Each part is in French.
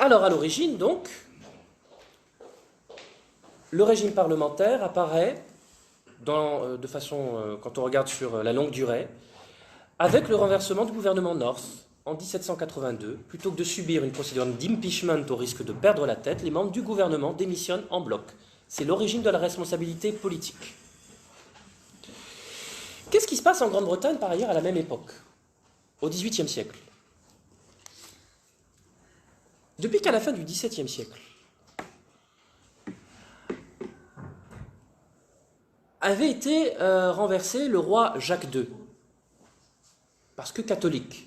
Alors, à l'origine, donc, le régime parlementaire apparaît, de façon, quand on regarde sur la longue durée, avec le renversement du gouvernement North en 1782. Plutôt que de subir une procédure d'impeachment au risque de perdre la tête, les membres du gouvernement démissionnent en bloc. C'est l'origine de la responsabilité politique. Qu'est-ce qui se passe en Grande-Bretagne, par ailleurs, à la même époque, au XVIIIe siècle? Depuis qu'à la fin du XVIIe siècle, avait été renversé le roi Jacques II, parce que catholique,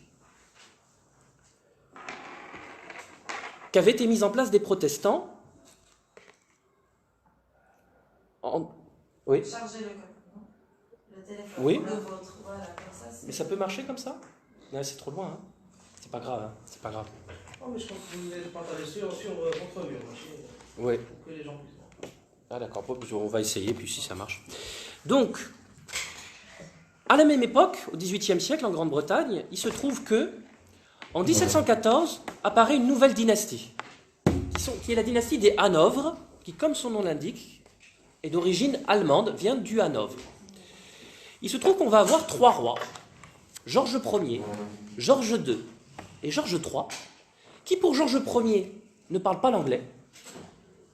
qu'avaient été mis en place des protestants. Oui. Chargez-le comme le téléphone. Oui. Le vôtre. Voilà, comme ça. Mais ça peut marcher comme ça? Non, c'est trop loin. Hein. C'est pas grave. Hein. C'est pas grave. Non, mais je pense que vous allez partager sur votre mur, Oui. pour que les gens puissent voir. Ah d'accord, on va essayer, puis si ça marche. Donc, à la même époque, au XVIIIe siècle, en Grande-Bretagne, il se trouve que, en 1714, apparaît une nouvelle dynastie, qui est la dynastie des Hanovres, qui, comme son nom l'indique, est d'origine allemande, vient du Hanovre. Il se trouve qu'on va avoir 3 rois, Georges Ier, Georges II et Georges III, qui pour Georges Ier ne parlent pas l'anglais.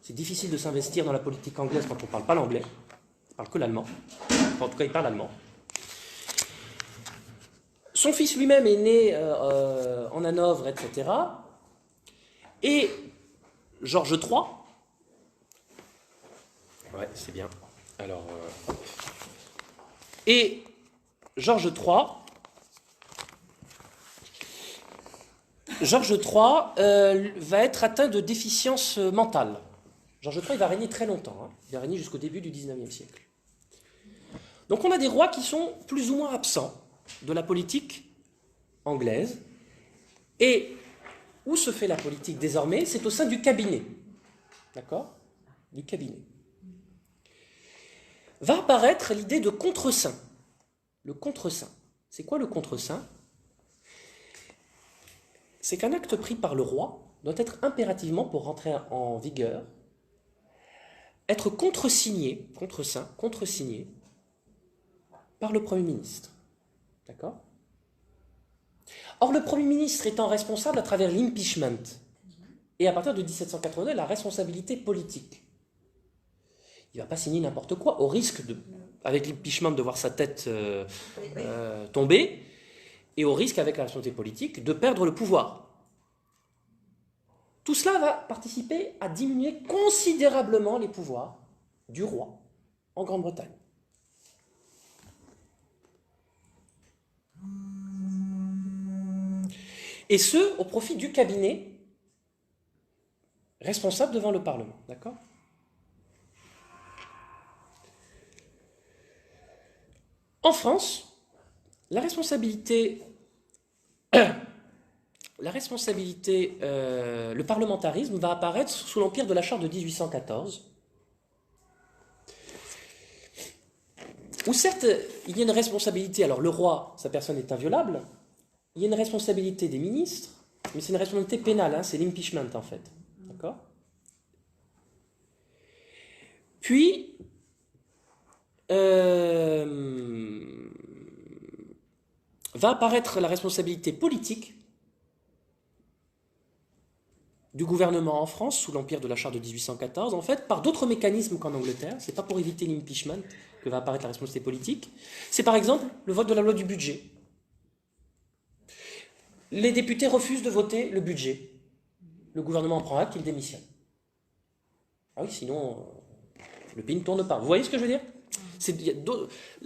C'est difficile de s'investir dans la politique anglaise quand on ne parle pas l'anglais. On ne parle que l'allemand. Enfin, en tout cas, il parle allemand. Son fils lui-même est né en Hanovre, etc. Et Georges III... Ouais, c'est bien. Alors... Et Georges III... va être atteint de déficience mentale. Georges III, il va régner très longtemps. Hein. Il va régner jusqu'au début du XIXe siècle. Donc on a des rois qui sont plus ou moins absents de la politique anglaise. Et où se fait la politique désormais? C'est au sein du cabinet. D'accord? Du cabinet. Va apparaître l'idée de contre-saint. Le contre-saint. C'est quoi le contre-saint? C'est qu'un acte pris par le roi doit être impérativement, pour rentrer en vigueur, être contresigné, contre-saint, contresigné par le Premier ministre. D'accord? Or, le Premier ministre étant responsable à travers l'impeachment, et à partir de 1782, la responsabilité politique. Il ne va pas signer n'importe quoi, au risque, avec l'impeachment, de voir sa tête tomber, et au risque, avec la responsabilité politique, de perdre le pouvoir. Tout cela va participer à diminuer considérablement les pouvoirs du roi en Grande-Bretagne. Et ce, au profit du cabinet responsable devant le Parlement. D'accord ? En France, le parlementarisme va apparaître sous l'empire de la Charte de 1814, où certes, il y a une responsabilité, alors le roi, sa personne est inviolable, il y a une responsabilité des ministres, mais c'est une responsabilité pénale, hein, c'est l'impeachment en fait. D'accord ? Puis, va apparaître la responsabilité politique du gouvernement en France, sous l'empire de la Charte de 1814, en fait, par d'autres mécanismes qu'en Angleterre. C'est pas pour éviter l'impeachment que va apparaître la responsabilité politique. C'est par exemple le vote de la loi du budget. Les députés refusent de voter le budget. Le gouvernement en prend acte, il démissionne. Ah oui, sinon, le pays ne tourne pas. Vous voyez ce que je veux dire ?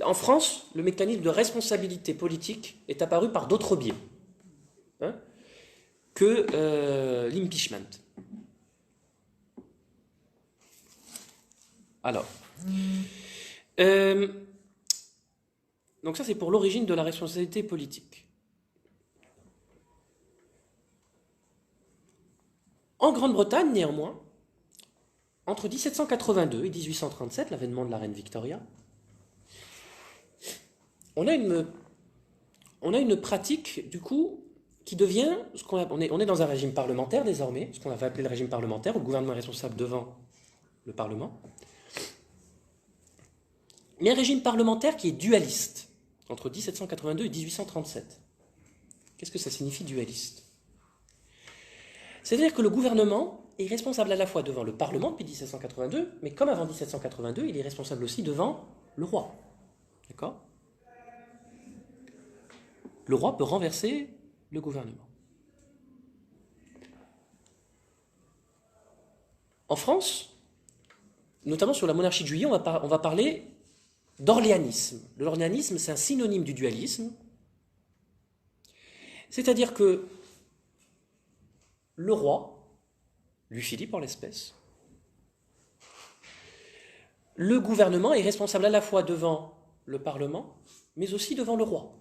En France, le mécanisme de responsabilité politique est apparu par d'autres biais que l'impeachment. Alors, donc ça c'est pour l'origine de la responsabilité politique. En Grande-Bretagne, néanmoins, entre 1782 et 1837, l'avènement de la reine Victoria, on a une pratique, du coup, qui devient, on est dans un régime parlementaire désormais, ce qu'on avait appelé le régime parlementaire, où le gouvernement est responsable devant le Parlement. Mais un régime parlementaire qui est dualiste, entre 1782 et 1837. Qu'est-ce que ça signifie dualiste? C'est-à-dire que le gouvernement est responsable à la fois devant le Parlement depuis 1782, mais comme avant 1782, il est responsable aussi devant le roi. D'accord? Le roi peut renverser le gouvernement. En France, notamment sur la monarchie de Juillet, on va parler d'orléanisme. L'orléanisme, c'est un synonyme du dualisme. C'est-à-dire que le roi, Louis-Philippe en l'espèce, le gouvernement est responsable à la fois devant le Parlement, mais aussi devant le roi,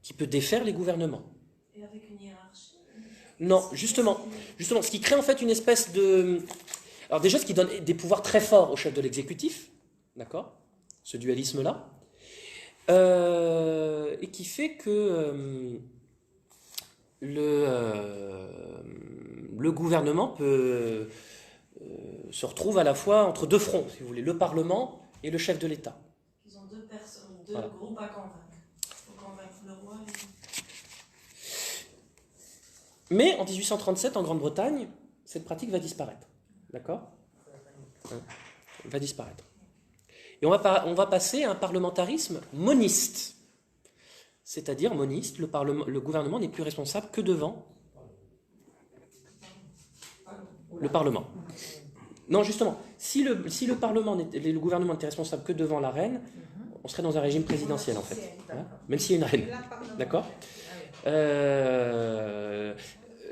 qui peut défaire les gouvernements. Et avec une hiérarchie? Non, justement, ce qui crée en fait une espèce de... Alors déjà, ce qui donne des pouvoirs très forts au chef de l'exécutif, d'accord, ce dualisme-là, et qui fait que le gouvernement peut se retrouve à la fois entre deux fronts, si vous voulez, le Parlement et le chef de l'État. Ils ont deux personnes, deux Voilà. groupes à convaincre. Il faut convaincre le roi. Mais en 1837, en Grande-Bretagne, cette pratique va disparaître. D'accord ? Va disparaître. Et on va passer à un parlementarisme moniste. C'est-à-dire, moniste, le gouvernement n'est plus responsable que devant le Parlement. Non, justement, si le Parlement, le gouvernement n'était responsable que devant la reine, on serait dans un régime présidentiel, en fait. Hein, même s'il y a une reine. D'accord ?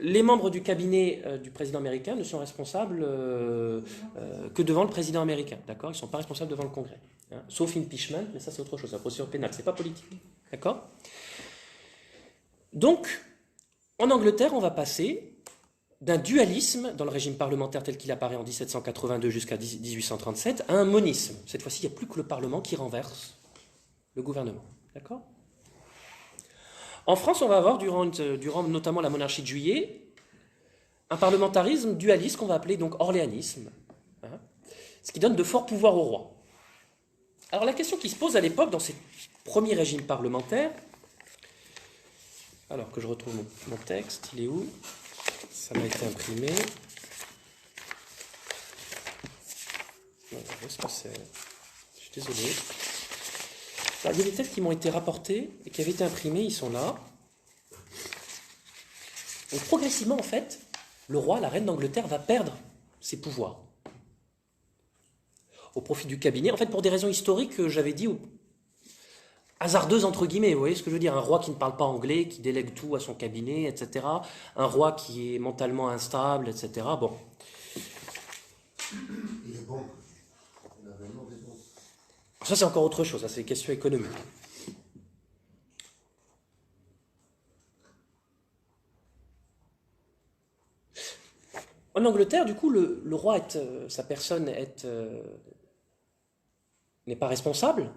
Les membres du cabinet du président américain ne sont responsables que devant le président américain. D'accord ? Ils ne sont pas responsables devant le Congrès. Hein, sauf impeachment, mais ça c'est autre chose, la procédure pénale, c'est pas politique. D'accord ? Donc, en Angleterre, on va passer d'un dualisme dans le régime parlementaire tel qu'il apparaît en 1782 jusqu'à 1837 à un monisme. Cette fois-ci, il n'y a plus que le Parlement qui renverse le gouvernement. D'accord ? En France, on va avoir, durant notamment la monarchie de Juillet, un parlementarisme dualiste qu'on va appeler donc orléanisme, hein, ce qui donne de forts pouvoirs au roi. Alors la question qui se pose à l'époque dans ces premiers régimes parlementaires, alors que je retrouve mon texte, il est où? Ça m'a été imprimé. Où est-ce que c'est? Je suis désolé. Alors, il y a des textes qui m'ont été rapportés et qui avaient été imprimés, ils sont là. Et progressivement, en fait, le roi, la reine d'Angleterre, va perdre ses pouvoirs au profit du cabinet. En fait, pour des raisons historiques que j'avais dit, hasardeuses entre guillemets, vous voyez ce que je veux dire? Un roi qui ne parle pas anglais, qui délègue tout à son cabinet, etc. Un roi qui est mentalement instable, etc. Bon. Il est bon. Il a vraiment des bons. Ça, c'est encore autre chose, ça, c'est des questions économiques. En Angleterre, du coup, le roi, sa personne n'est pas responsable,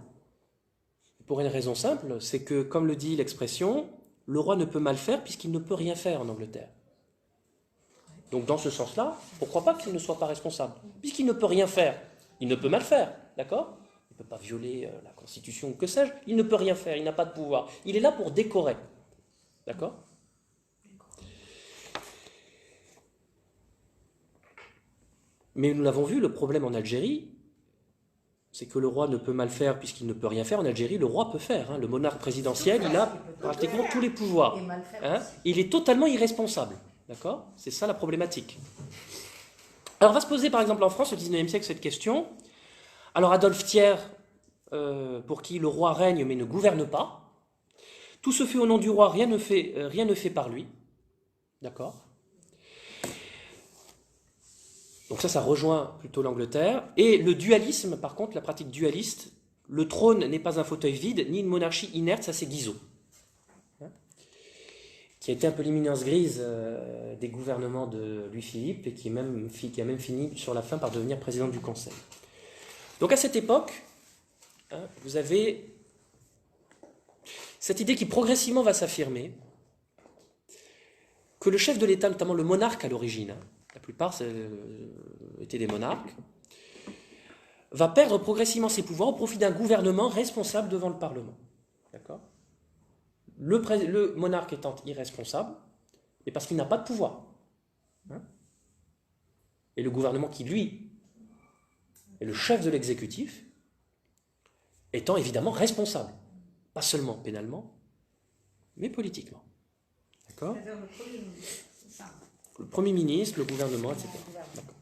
pour une raison simple, c'est que, comme le dit l'expression, le roi ne peut mal faire puisqu'il ne peut rien faire en Angleterre. Donc, dans ce sens-là, pourquoi pas qu'il ne soit pas responsable? Puisqu'il ne peut rien faire, il ne peut mal faire, d'accord? Il ne peut pas violer la Constitution ou que sais-je, il ne peut rien faire, il n'a pas de pouvoir. Il est là pour décorer, d'accord? Mais nous l'avons vu, le problème en Algérie, c'est que le roi ne peut mal faire puisqu'il ne peut rien faire. En Algérie, le roi peut faire. Hein. Le monarque présidentiel, il a pratiquement tous les pouvoirs. Hein. Il est totalement irresponsable. D'accord? C'est ça la problématique. Alors, on va se poser, par exemple, en France, au XIXe siècle, cette question. Alors, Adolphe Thiers, pour qui le roi règne mais ne gouverne pas. Tout se fait au nom du roi, rien ne fait par lui. D'accord? Donc ça rejoint plutôt l'Angleterre. Et le dualisme, par contre, la pratique dualiste, le trône n'est pas un fauteuil vide, ni une monarchie inerte, ça c'est Guizot. Hein, qui a été un peu l'éminence grise des gouvernements de Louis-Philippe et qui a même fini sur la fin par devenir président du Conseil. Donc à cette époque, hein, vous avez Cette idée qui progressivement va s'affirmer, que le chef de l'État, notamment le monarque à l'origine, hein, la plupart étaient des monarques, va perdre progressivement ses pouvoirs au profit d'un gouvernement responsable devant le Parlement. D'accord ? Le monarque étant irresponsable, mais parce qu'il n'a pas de pouvoir. Hein ? Et le gouvernement qui, lui, est le chef de l'exécutif, étant évidemment responsable. Pas seulement pénalement, mais politiquement. D'accord ? C'est-à-dire le Premier ministre, c'est ça. Le Premier ministre, le gouvernement, etc. D'accord.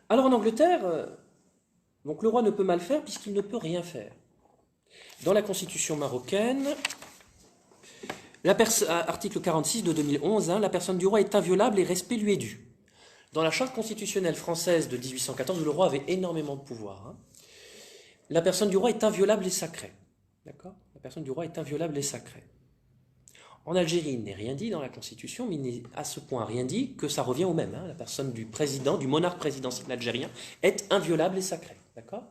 Alors en Angleterre, donc le roi ne peut mal faire puisqu'il ne peut rien faire. Dans la constitution marocaine, article 46 de 2011, hein, la personne du roi est inviolable et respect lui est dû. Dans la charte constitutionnelle française de 1814, où le roi avait énormément de pouvoir, hein, la personne du roi est inviolable et sacrée. D'accord ? La personne du roi est inviolable et sacrée. En Algérie, il n'est rien dit dans la Constitution, mais il n'est à ce point rien dit que ça revient au même. Hein. La personne du président, du monarque présidentiel algérien, est inviolable et sacrée. D'accord ?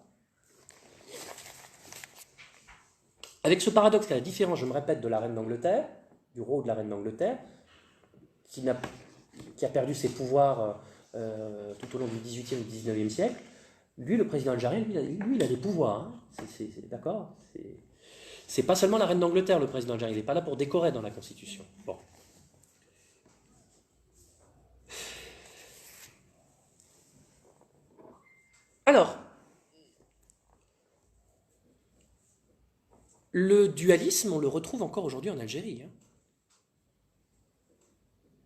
Avec ce paradoxe, la différence, je me répète, de la reine d'Angleterre, du roi ou de la reine d'Angleterre, qui a perdu ses pouvoirs tout au long du XVIIIe et du XIXe siècle, lui, le président algérien, lui, il a des pouvoirs. Hein. D'accord ? C'est pas seulement la reine d'Angleterre, le président algérien. Il n'est pas là pour décorer dans la Constitution. Bon. Alors, le dualisme, on le retrouve encore aujourd'hui en Algérie. Hein.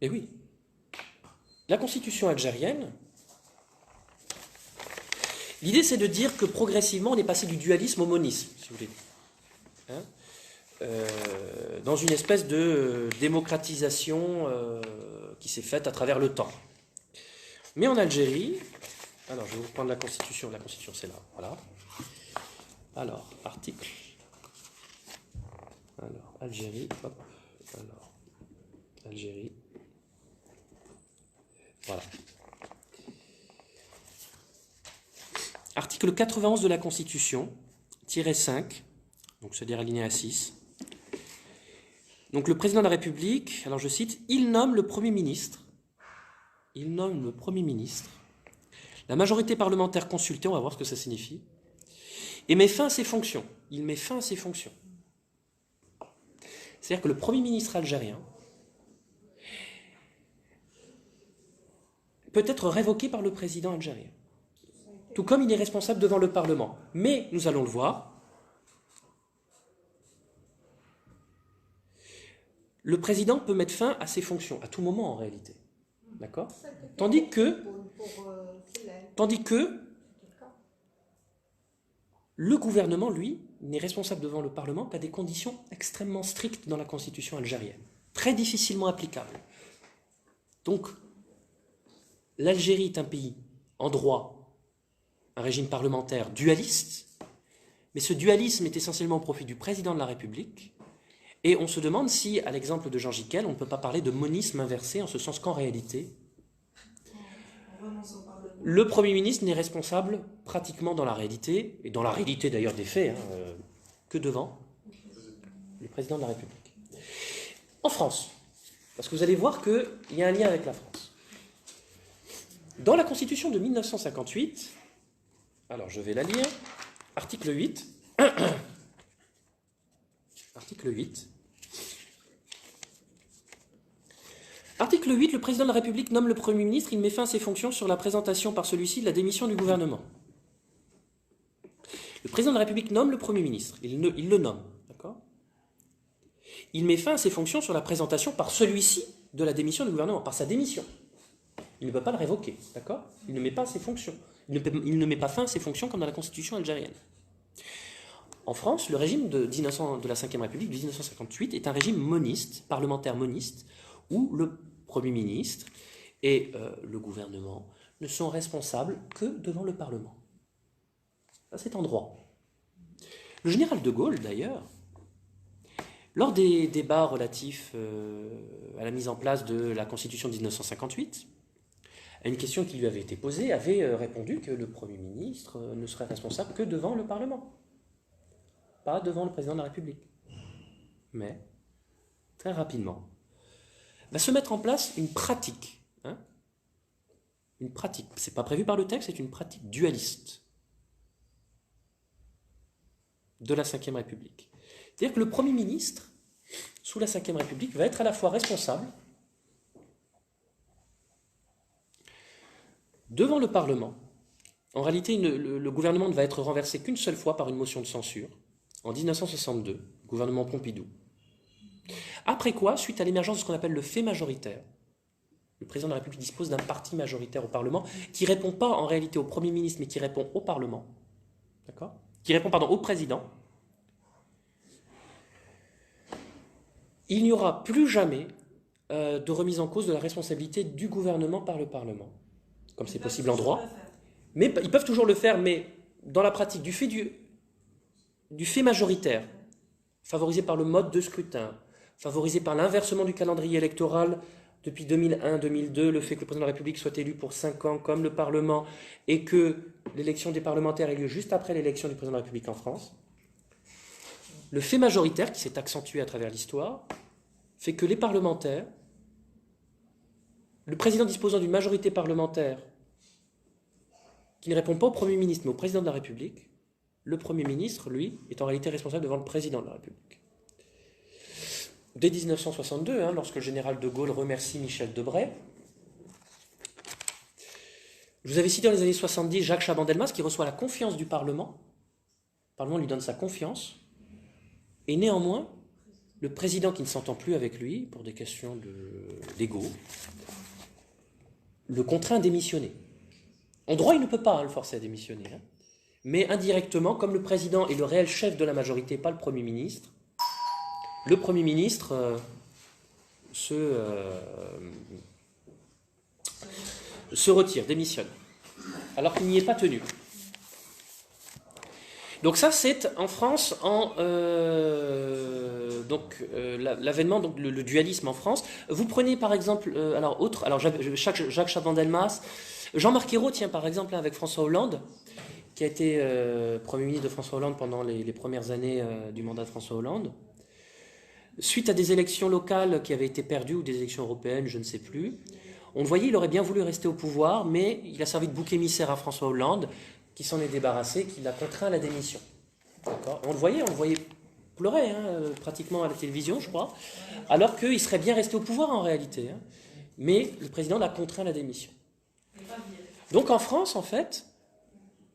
Et oui. La Constitution algérienne, l'idée c'est de dire que progressivement on est passé du dualisme au monisme, si vous voulez. Hein, dans une espèce de démocratisation qui s'est faite à travers le temps. Mais en Algérie, alors je vais vous prendre la Constitution c'est là, voilà. Alors, article, alors, Algérie, hop, alors, Algérie, voilà. Article 91 de la Constitution, tiré 5, donc c'est-à-dire alinéa 6. Donc le président de la République, alors je cite, il nomme le Premier ministre. Il nomme le Premier ministre. La majorité parlementaire consultée, on va voir ce que ça signifie, et met fin à ses fonctions. Il met fin à ses fonctions. C'est-à-dire que le Premier ministre algérien peut être révoqué par le président algérien. Tout comme il est responsable devant le Parlement. Mais, nous allons le voir, le président peut mettre fin à ses fonctions, à tout moment en réalité. D'accord ? Tandis que le gouvernement, lui, n'est responsable devant le Parlement qu'à des conditions extrêmement strictes dans la Constitution algérienne, très difficilement applicables. Donc, l'Algérie est un pays en droit, un régime parlementaire dualiste, mais ce dualisme est essentiellement au profit du président de la République, et on se demande si, à l'exemple de Jean Gicquel, on ne peut pas parler de monisme inversé, en ce sens qu'en réalité, le Premier ministre n'est responsable pratiquement dans la réalité, et dans la réalité d'ailleurs des faits, hein, que devant le président de la République. En France, parce que vous allez voir qu'il y a un lien avec la France. Dans la Constitution de 1958, alors je vais la lire, article 8, article 8. Article 8, le président de la République nomme le Premier ministre, il met fin à ses fonctions sur la présentation par celui-ci de la démission du gouvernement. Le président de la République nomme le Premier ministre, il le nomme, d'accord ? Il met fin à ses fonctions sur la présentation par celui-ci de la démission du gouvernement, par sa démission. Il ne peut pas le révoquer, d'accord ? Il ne met pas ses fonctions. Il ne met pas fin à ses fonctions comme dans la Constitution algérienne. En France, le régime de la Ve République de 1958 est un régime moniste, parlementaire moniste, où le Premier ministre et le gouvernement ne sont responsables que devant le Parlement. Ça, c'est en droit. Le général de Gaulle, d'ailleurs, lors des débats relatifs à la mise en place de la Constitution de 1958, à une question qui lui avait été posée, avait répondu que le Premier ministre ne serait responsable que devant le Parlement. pas devant le président de la République. Mais, très rapidement, va se mettre en place une pratique. Une pratique. Ce n'est pas prévu par le texte, c'est une pratique dualiste de la Ve République. C'est-à-dire que le Premier ministre, sous la Ve République, va être à la fois responsable devant le Parlement. En réalité, le gouvernement ne va être renversé qu'une seule fois par une motion de censure, en 1962, gouvernement Pompidou. Après quoi, suite à l'émergence de ce qu'on appelle le fait majoritaire, le président de la République dispose d'un parti majoritaire au Parlement qui ne répond pas en réalité au Premier ministre, mais qui répond au Parlement. D'accord ? Qui répond, au président. Il n'y aura plus jamais de remise en cause de la responsabilité du gouvernement par le Parlement, comme c'est possible en droit. Mais ils peuvent toujours le faire, mais dans la pratique, du fait majoritaire, favorisé par le mode de scrutin, favorisé par l'inversement du calendrier électoral depuis 2001-2002, le fait que le président de la République soit élu pour 5 ans comme le Parlement et que l'élection des parlementaires ait lieu juste après l'élection du président de la République en France, le fait majoritaire, qui s'est accentué à travers l'histoire, fait que les parlementaires, le président disposant d'une majorité parlementaire qui ne répond pas au Premier ministre mais au président de la République, le Premier ministre, lui, est en réalité responsable devant le président de la République. Dès 1962, lorsque le général de Gaulle remercie Michel Debré, je vous avais cité dans les années 70 Jacques Chaban-Delmas qui reçoit la confiance du Parlement. Le Parlement lui donne sa confiance. Et néanmoins, le président qui ne s'entend plus avec lui, pour des questions d'ego, le contraint à démissionner. En droit, il ne peut pas le forcer à démissionner. Mais indirectement, comme le président est le réel chef de la majorité, pas le Premier ministre, le Premier ministre se retire, démissionne, alors qu'il n'y est pas tenu. Donc ça, c'est en France, l'avènement, donc le dualisme en France. Vous prenez par exemple, Jacques Chaban-Delmas, Jean-Marc Ayrault, tiens, par exemple, avec François Hollande, qui a été Premier ministre de François Hollande pendant les premières années du mandat de François Hollande. Suite à des élections locales qui avaient été perdues, ou des élections européennes, je ne sais plus, on le voyait, il aurait bien voulu rester au pouvoir, mais il a servi de bouc émissaire à François Hollande, qui s'en est débarrassé, qui l'a contraint à la démission. D'accord ? On le voyait pleurer, pratiquement à la télévision, je crois, alors qu'il serait bien resté au pouvoir en réalité. Mais le président l'a contraint à la démission. Donc en France, en fait,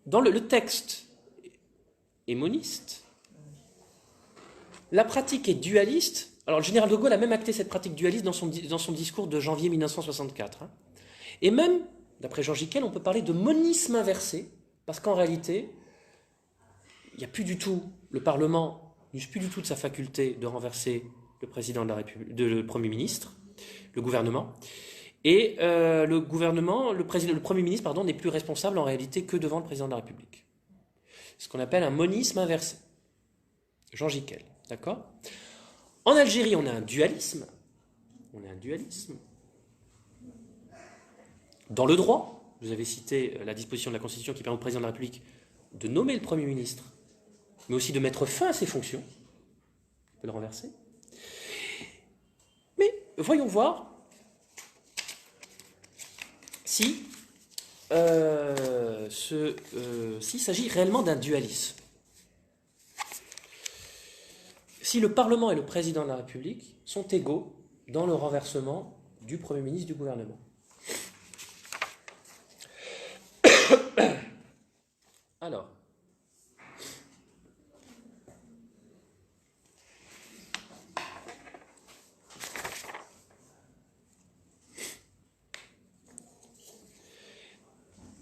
dans le texte est moniste, la pratique est dualiste. Alors le général de Gaulle a même acté cette pratique dualiste dans son discours de janvier 1964. Et même, d'après Jean Gicquel, on peut parler de monisme inversé, parce qu'en réalité, il n'y a plus du tout, le Parlement n'use plus du tout de sa faculté de renverser le président de la République, le Premier ministre, le gouvernement, et le Premier ministre, n'est plus responsable en réalité que devant le président de la République. Ce qu'on appelle un monisme inversé. Jean Gicquel. D'accord ? En Algérie, on a un dualisme. Dans le droit, vous avez cité la disposition de la Constitution qui permet au président de la République de nommer le Premier ministre, mais aussi de mettre fin à ses fonctions. Il peut le renverser. Mais voyons voir s'il s'agit réellement d'un dualisme. Si le Parlement et le président de la République sont égaux dans le renversement du Premier ministre du gouvernement. Alors,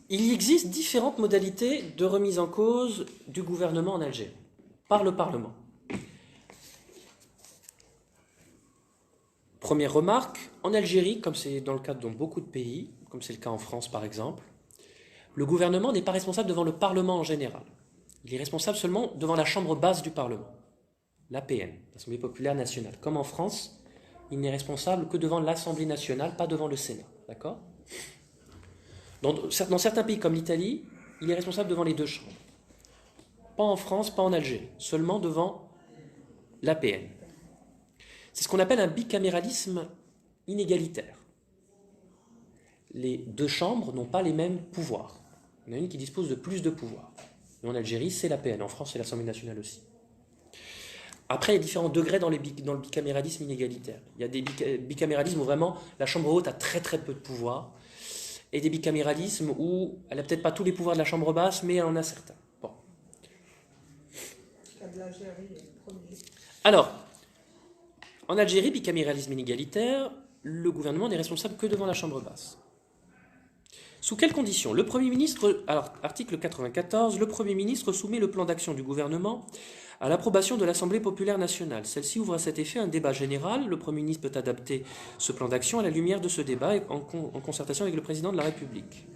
il existe différentes modalités de remise en cause du gouvernement en Algérie par le Parlement. Première remarque, en Algérie, comme c'est dans le cas de beaucoup de pays, comme c'est le cas en France par exemple, le gouvernement n'est pas responsable devant le Parlement en général. Il est responsable seulement devant la chambre basse du Parlement, l'APN, l'Assemblée populaire nationale. Comme en France, il n'est responsable que devant l'Assemblée nationale, pas devant le Sénat. D'accord ? Dans certains pays comme l'Italie, il est responsable devant les deux chambres. pas en France, pas en Algérie, seulement devant l'APN. C'est ce qu'on appelle un bicaméralisme inégalitaire. Les deux chambres n'ont pas les mêmes pouvoirs. Il y en a une qui dispose de plus de pouvoirs. Et en Algérie, c'est l'APN. En France, c'est l'Assemblée nationale aussi. Après, il y a différents degrés dans le bicaméralisme inégalitaire. Il y a des bicaméralismes où vraiment la chambre haute a très très peu de pouvoir, et des bicaméralismes où elle n'a peut-être pas tous les pouvoirs de la chambre basse, mais elle en a certains. Bon. Alors, en Algérie, bicaméralisme inégalitaire, le gouvernement n'est responsable que devant la chambre basse. Sous quelles conditions? Le Premier ministre, alors article 94, le Premier ministre soumet le plan d'action du gouvernement à l'approbation de l'Assemblée populaire nationale. Celle-ci ouvre à cet effet un débat général. Le Premier ministre peut adapter ce plan d'action à la lumière de ce débat et en concertation avec le Président de la République.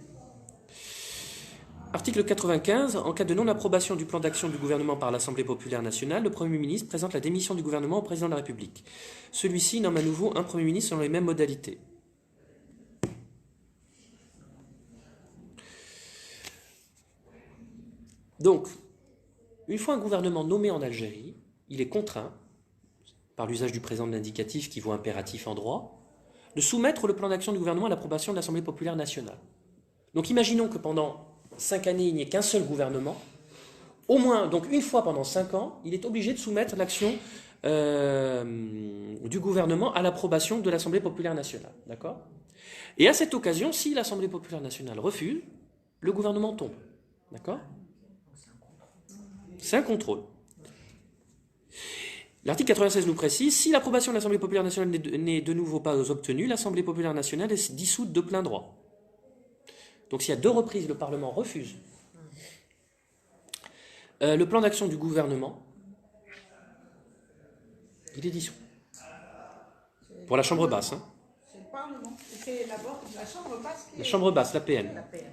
Article 95, en cas de non-approbation du plan d'action du gouvernement par l'Assemblée populaire nationale, le Premier ministre présente la démission du gouvernement au Président de la République. Celui-ci nomme à nouveau un Premier ministre selon les mêmes modalités. Donc, une fois un gouvernement nommé en Algérie, il est contraint, par l'usage du présent de l'indicatif qui vaut impératif en droit, de soumettre le plan d'action du gouvernement à l'approbation de l'Assemblée populaire nationale. Donc imaginons que pendant 5 années, il n'y ait qu'un seul gouvernement. Au moins, donc une fois pendant 5 ans, il est obligé de soumettre l'action du gouvernement à l'approbation de l'Assemblée populaire nationale. D'accord ? Et à cette occasion, si l'Assemblée populaire nationale refuse, le gouvernement tombe. D'accord ? C'est un contrôle. L'article 96 nous précise, si l'approbation de l'Assemblée populaire nationale n'est de nouveau pas obtenue, l'Assemblée populaire nationale est dissoute de plein droit. Donc s'il y a 2 reprises, le Parlement refuse le plan d'action du gouvernement, il est dissous. Pour la chambre basse. Hein. C'est le Parlement. C'est d'abord la chambre basse. La chambre basse, l'APN. l'APN.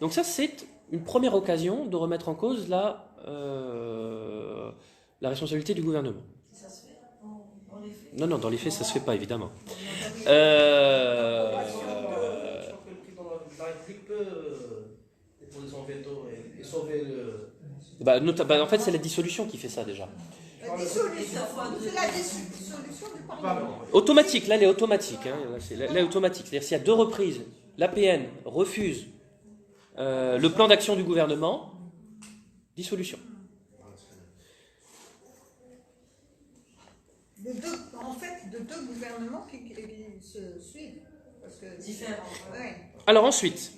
Donc ça, c'est une première occasion de remettre en cause la responsabilité du gouvernement. Ça se fait dans les faits. Non, dans les faits, ça ne se fait pas, évidemment. Je crois que le président de la République peut déposer son veto et sauver le. En fait, c'est la dissolution qui fait ça, déjà. La dissolution. C'est la dissolution du Parlement. Automatique, là, elle est automatique. Hein, là, elle est automatique. C'est-à-dire, s'il y a 2 reprises, l'APN refuse le plan d'action du gouvernement, dissolution. De deux gouvernements qui se suivent. Parce que Différents. ouais. Alors ensuite,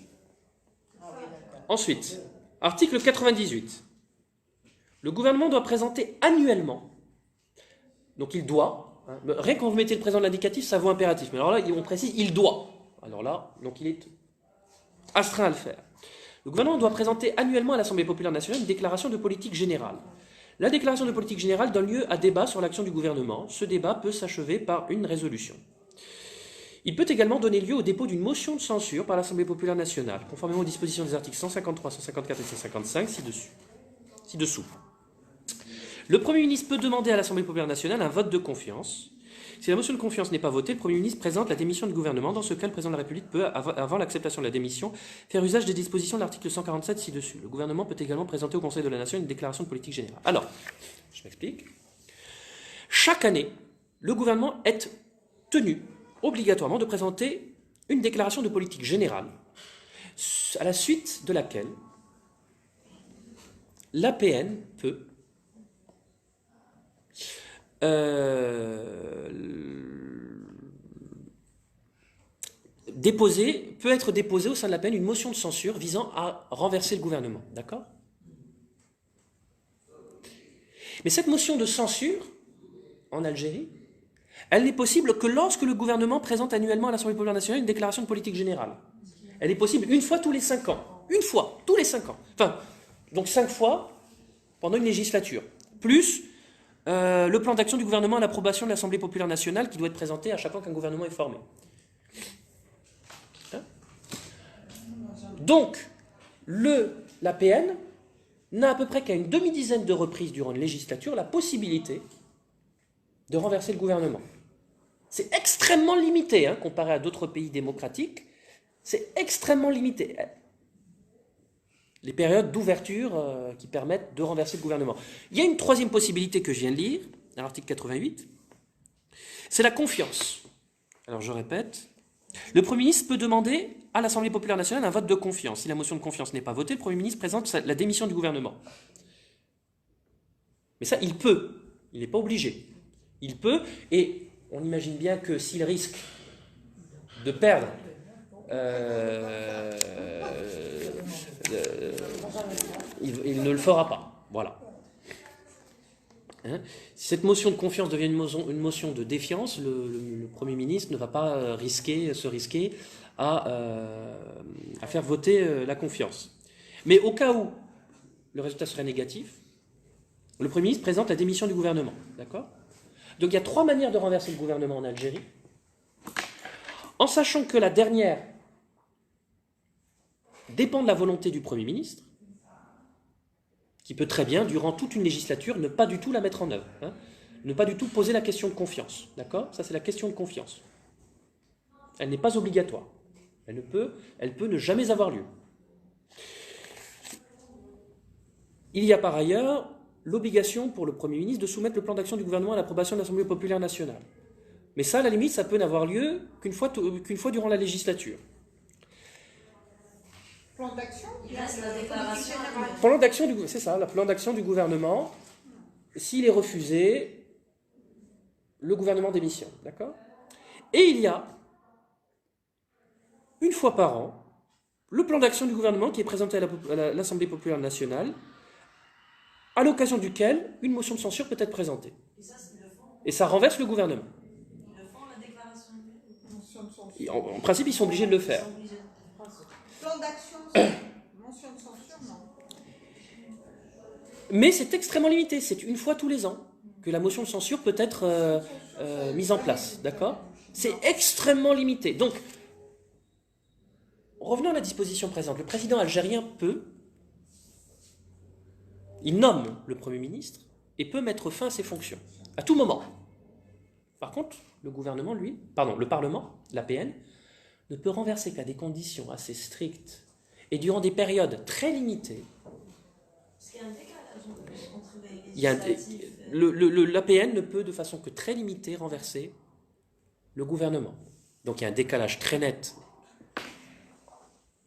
article 98. Le gouvernement doit présenter annuellement, donc il doit, hein, rien quand vous mettez le présent de l'indicatif, ça vaut impératif, mais alors là, on précise, il doit. Alors là, donc il est astreint à le faire. Le gouvernement doit présenter annuellement à l'Assemblée populaire nationale une déclaration de politique générale. La déclaration de politique générale donne lieu à débat sur l'action du gouvernement. Ce débat peut s'achever par une résolution. Il peut également donner lieu au dépôt d'une motion de censure par l'Assemblée populaire nationale, conformément aux dispositions des articles 153, 154 et 155 ci-dessous. Le Premier ministre peut demander à l'Assemblée populaire nationale un vote de confiance. Si la motion de confiance n'est pas votée, le Premier ministre présente la démission du gouvernement. Dans ce cas, le président de la République peut, avant l'acceptation de la démission, faire usage des dispositions de l'article 147 ci-dessus. Le gouvernement peut également présenter au Conseil de la Nation une déclaration de politique générale. Alors, je m'explique. Chaque année, le gouvernement est tenu obligatoirement de présenter une déclaration de politique générale, à la suite de laquelle l'APN peut peut être déposée au sein de l'APN une motion de censure visant à renverser le gouvernement. D'accord ? Mais cette motion de censure, en Algérie, elle n'est possible que lorsque le gouvernement présente annuellement à l'Assemblée populaire nationale une déclaration de politique générale. Elle est possible une fois tous les 5 ans. Une fois, tous les 5 ans. Enfin, donc 5 fois pendant une législature. Plus le plan d'action du gouvernement à l'approbation de l'Assemblée populaire nationale qui doit être présenté à chaque fois qu'un gouvernement est formé. Hein ? Donc, l'APN n'a à peu près qu'à une demi-dizaine de reprises durant une législature la possibilité de renverser le gouvernement. C'est extrêmement limité, hein, comparé à d'autres pays démocratiques. C'est extrêmement limité. les périodes d'ouverture qui permettent de renverser le gouvernement. Il y a une troisième possibilité que je viens de lire, à l'article 88, c'est la confiance. Alors je répète, le Premier ministre peut demander à l'Assemblée populaire nationale un vote de confiance. Si la motion de confiance n'est pas votée, le Premier ministre présente la démission du gouvernement. Mais ça, il peut, il n'est pas obligé. Il peut, et on imagine bien que s'il risque de perdre il ne le fera pas. Voilà. Hein, si cette motion de confiance devient une motion de défiance, le Premier ministre ne va pas se risquer à faire voter la confiance. Mais au cas où le résultat serait négatif, le Premier ministre présente la démission du gouvernement. D'accord ? Donc il y a 3 manières de renverser le gouvernement en Algérie, en sachant que la dernière dépend de la volonté du Premier ministre, qui peut très bien, durant toute une législature, ne pas du tout la mettre en œuvre. Hein, ne pas du tout poser la question de confiance. D'accord ? Ça, c'est la question de confiance. Elle n'est pas obligatoire. Elle peut ne jamais avoir lieu. Il y a par ailleurs l'obligation pour le Premier ministre de soumettre le plan d'action du gouvernement à l'approbation de l'Assemblée populaire nationale. Mais ça, à la limite, ça peut n'avoir lieu qu'une fois durant la législature. Plan d'action, Il reste la déclaration. Plan d'action c'est ça, le plan d'action du gouvernement. S'il est refusé, le gouvernement démissionne, d'accord ? Et il y a, une fois par an, le plan d'action du gouvernement qui est présenté à l'Assemblée populaire nationale, à l'occasion duquel une motion de censure peut être présentée. Et ça, c'est le fond. Et ça renverse le gouvernement. Ils le font, la déclaration. En principe, ils sont obligés de le faire. Ils sont obligés de- Plan d'action, mention de censure, non. Mais c'est extrêmement limité. C'est une fois tous les ans que la motion de censure peut être mise en place. D'accord ? C'est extrêmement limité. Donc, revenons à la disposition présente. Le président algérien il nomme le Premier ministre et peut mettre fin à ses fonctions, à tout moment. Par contre, le Parlement, l'APN, ne peut renverser qu'à des conditions assez strictes et durant des périodes très limitées. Parce qu'il y a un décalage entre les Il y a législatifs. l'APN ne peut de façon que très limitée renverser le gouvernement. Donc il y a un décalage très net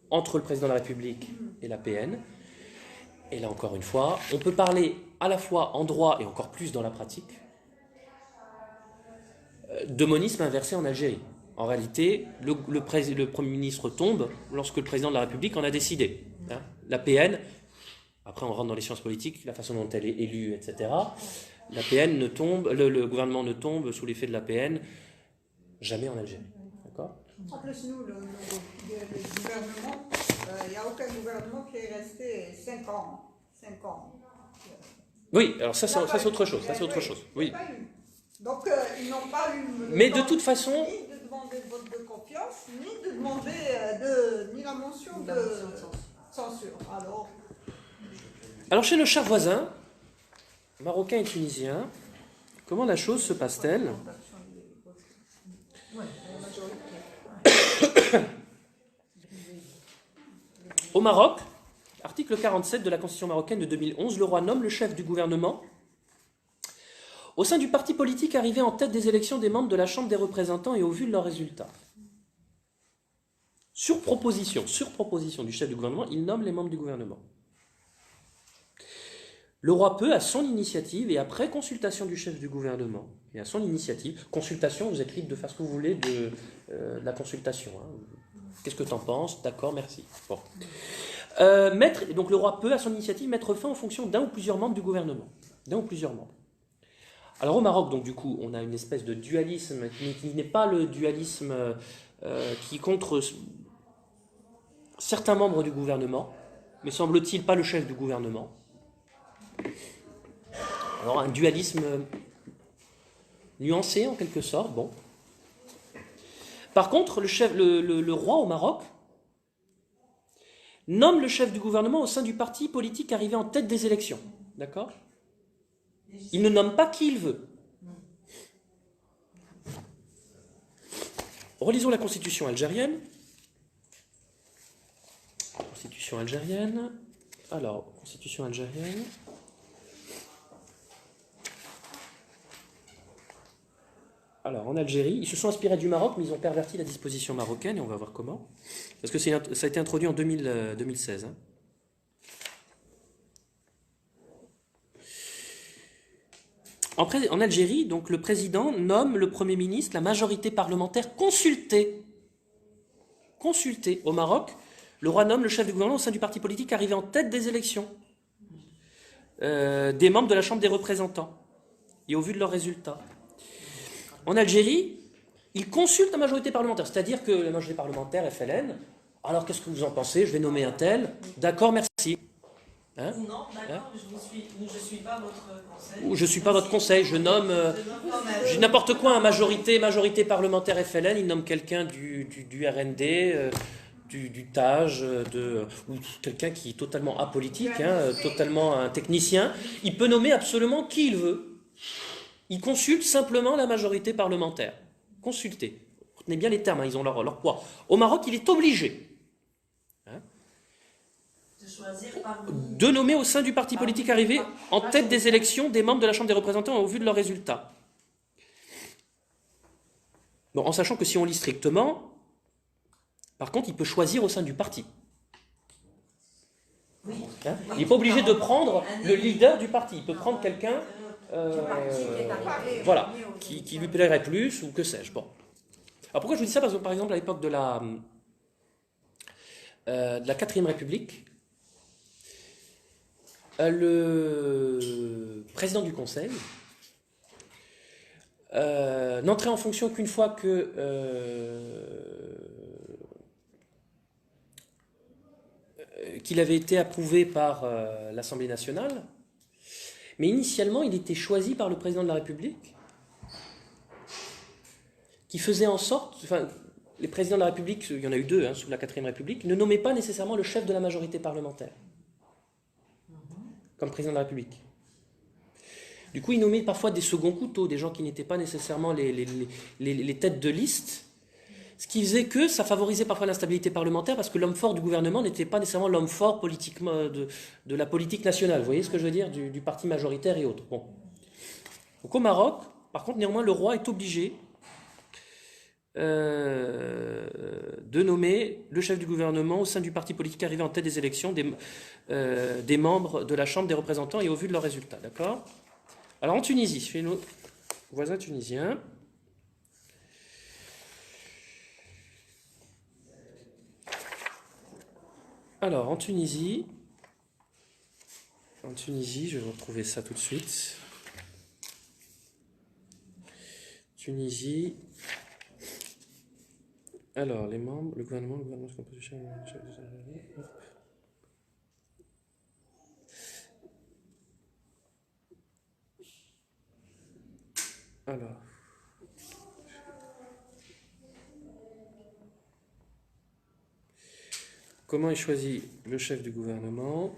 entre le président de la République et l'APN. Et là encore une fois, on peut parler à la fois en droit et encore plus dans la pratique de monisme inversé en Algérie. En réalité, le Premier ministre tombe lorsque le président de la République en a décidé. Hein. L'APN, après on rentre dans les sciences politiques, la façon dont elle est élue, etc. L'APN ne tombe, le gouvernement ne tombe sous l'effet de l'APN jamais en Algérie. D'accord ? En plus, nous, le gouvernement, il n'y a aucun gouvernement qui est resté 5 ans. 5 ans. Oui, alors ça c'est autre chose. Ça c'est autre chose. Oui. Donc, ils n'ont pas eu. Mais de toute façon. Ni de demander le vote de confiance, ni de demander ni la mention de censure. Alors chez nos chers voisins, marocains et tunisiens, comment la chose se passe-t-elle ? Au Maroc, article 47 de la Constitution marocaine de 2011, le roi nomme le chef du gouvernement au sein du parti politique arrivé en tête des élections des membres de la Chambre des représentants et au vu de leurs résultats. Sur proposition du chef du gouvernement, il nomme les membres du gouvernement. Le roi peut, à son initiative et après consultation du chef du gouvernement, et à son initiative, consultation, vous êtes libre de faire ce que vous voulez de la consultation. Hein. Qu'est-ce que tu en penses ? D'accord, merci. Bon. Donc le roi peut, à son initiative, mettre fin aux fonctions d'un ou plusieurs membres du gouvernement. D'un ou plusieurs membres. Alors au Maroc, donc du coup, on a une espèce de dualisme qui n'est pas le dualisme qui est contre certains membres du gouvernement, mais semble-t-il pas le chef du gouvernement. Alors un dualisme nuancé en quelque sorte, bon. Par contre, le roi au Maroc nomme le chef du gouvernement au sein du parti politique arrivé en tête des élections. D'accord ? Il ne nomme pas qui il veut. Relisons la Constitution algérienne. Constitution algérienne. Alors, constitution algérienne. Alors, en Algérie, ils se sont inspirés du Maroc, mais ils ont perverti la disposition marocaine, et on va voir comment. Parce que ça a été introduit en 2016. Hein. En Algérie, donc, le président nomme le Premier ministre, la majorité parlementaire consultée. Consultée. Au Maroc, le roi nomme le chef du gouvernement au sein du parti politique arrivé en tête des élections, des membres de la Chambre des représentants, et au vu de leurs résultats. En Algérie, ils consultent la majorité parlementaire, c'est-à-dire que la majorité parlementaire, FLN, alors qu'est-ce que vous en pensez? Je vais nommer un tel. D'accord, merci. Hein? Ou non, d'accord, je suis pas votre conseil. Ou je ne suis pas votre conseil, je nomme n'importe quoi, hein, majorité parlementaire FLN, il nomme quelqu'un du RND, du TAJ, ou quelqu'un qui est totalement apolitique, hein, totalement un technicien. Il peut nommer absolument qui il veut. Il consulte simplement la majorité parlementaire. Consulter. Retenez bien les termes, hein, ils ont leur poids. Au Maroc, il est obligé de nommer au sein du parti politique arrivé en tête des élections des membres de la Chambre des représentants au vu de leurs résultats. Bon, en sachant que si on lit strictement, par contre, il peut choisir au sein du parti. Hein? Il n'est pas obligé de prendre le leader du parti. Il peut prendre quelqu'un voilà, qui lui plairait plus ou que sais-je. Bon. Alors pourquoi je vous dis ça? Parce que par exemple à l'époque de la 4e République, le président du Conseil n'entrait en fonction qu'une fois que qu'il avait été approuvé par l'Assemblée nationale, mais initialement il était choisi par le président de la République, qui faisait en sorte, enfin, les présidents de la République, il y en a eu deux hein, sous la 4e République, ne nommaient pas nécessairement le chef de la majorité parlementaire comme président de la République. Du coup, ils nommaient parfois des seconds couteaux, des gens qui n'étaient pas nécessairement les têtes de liste, ce qui faisait que ça favorisait parfois l'instabilité parlementaire parce que l'homme fort du gouvernement n'était pas nécessairement l'homme fort politiquement de la politique nationale. Vous voyez ce que je veux dire, du parti majoritaire et autres. Bon. Donc au Maroc, par contre, néanmoins, le roi est obligé de nommer le chef du gouvernement au sein du parti politique arrivé en tête des élections des membres de la Chambre des représentants et au vu de leurs résultats. D'accord? Alors en Tunisie, chez nos voisins tunisiens, alors en Tunisie, je vais vous retrouver ça tout de suite. Tunisie. Alors, les membres, le gouvernement se compose du chef de Alors. Comment est choisi le chef du gouvernement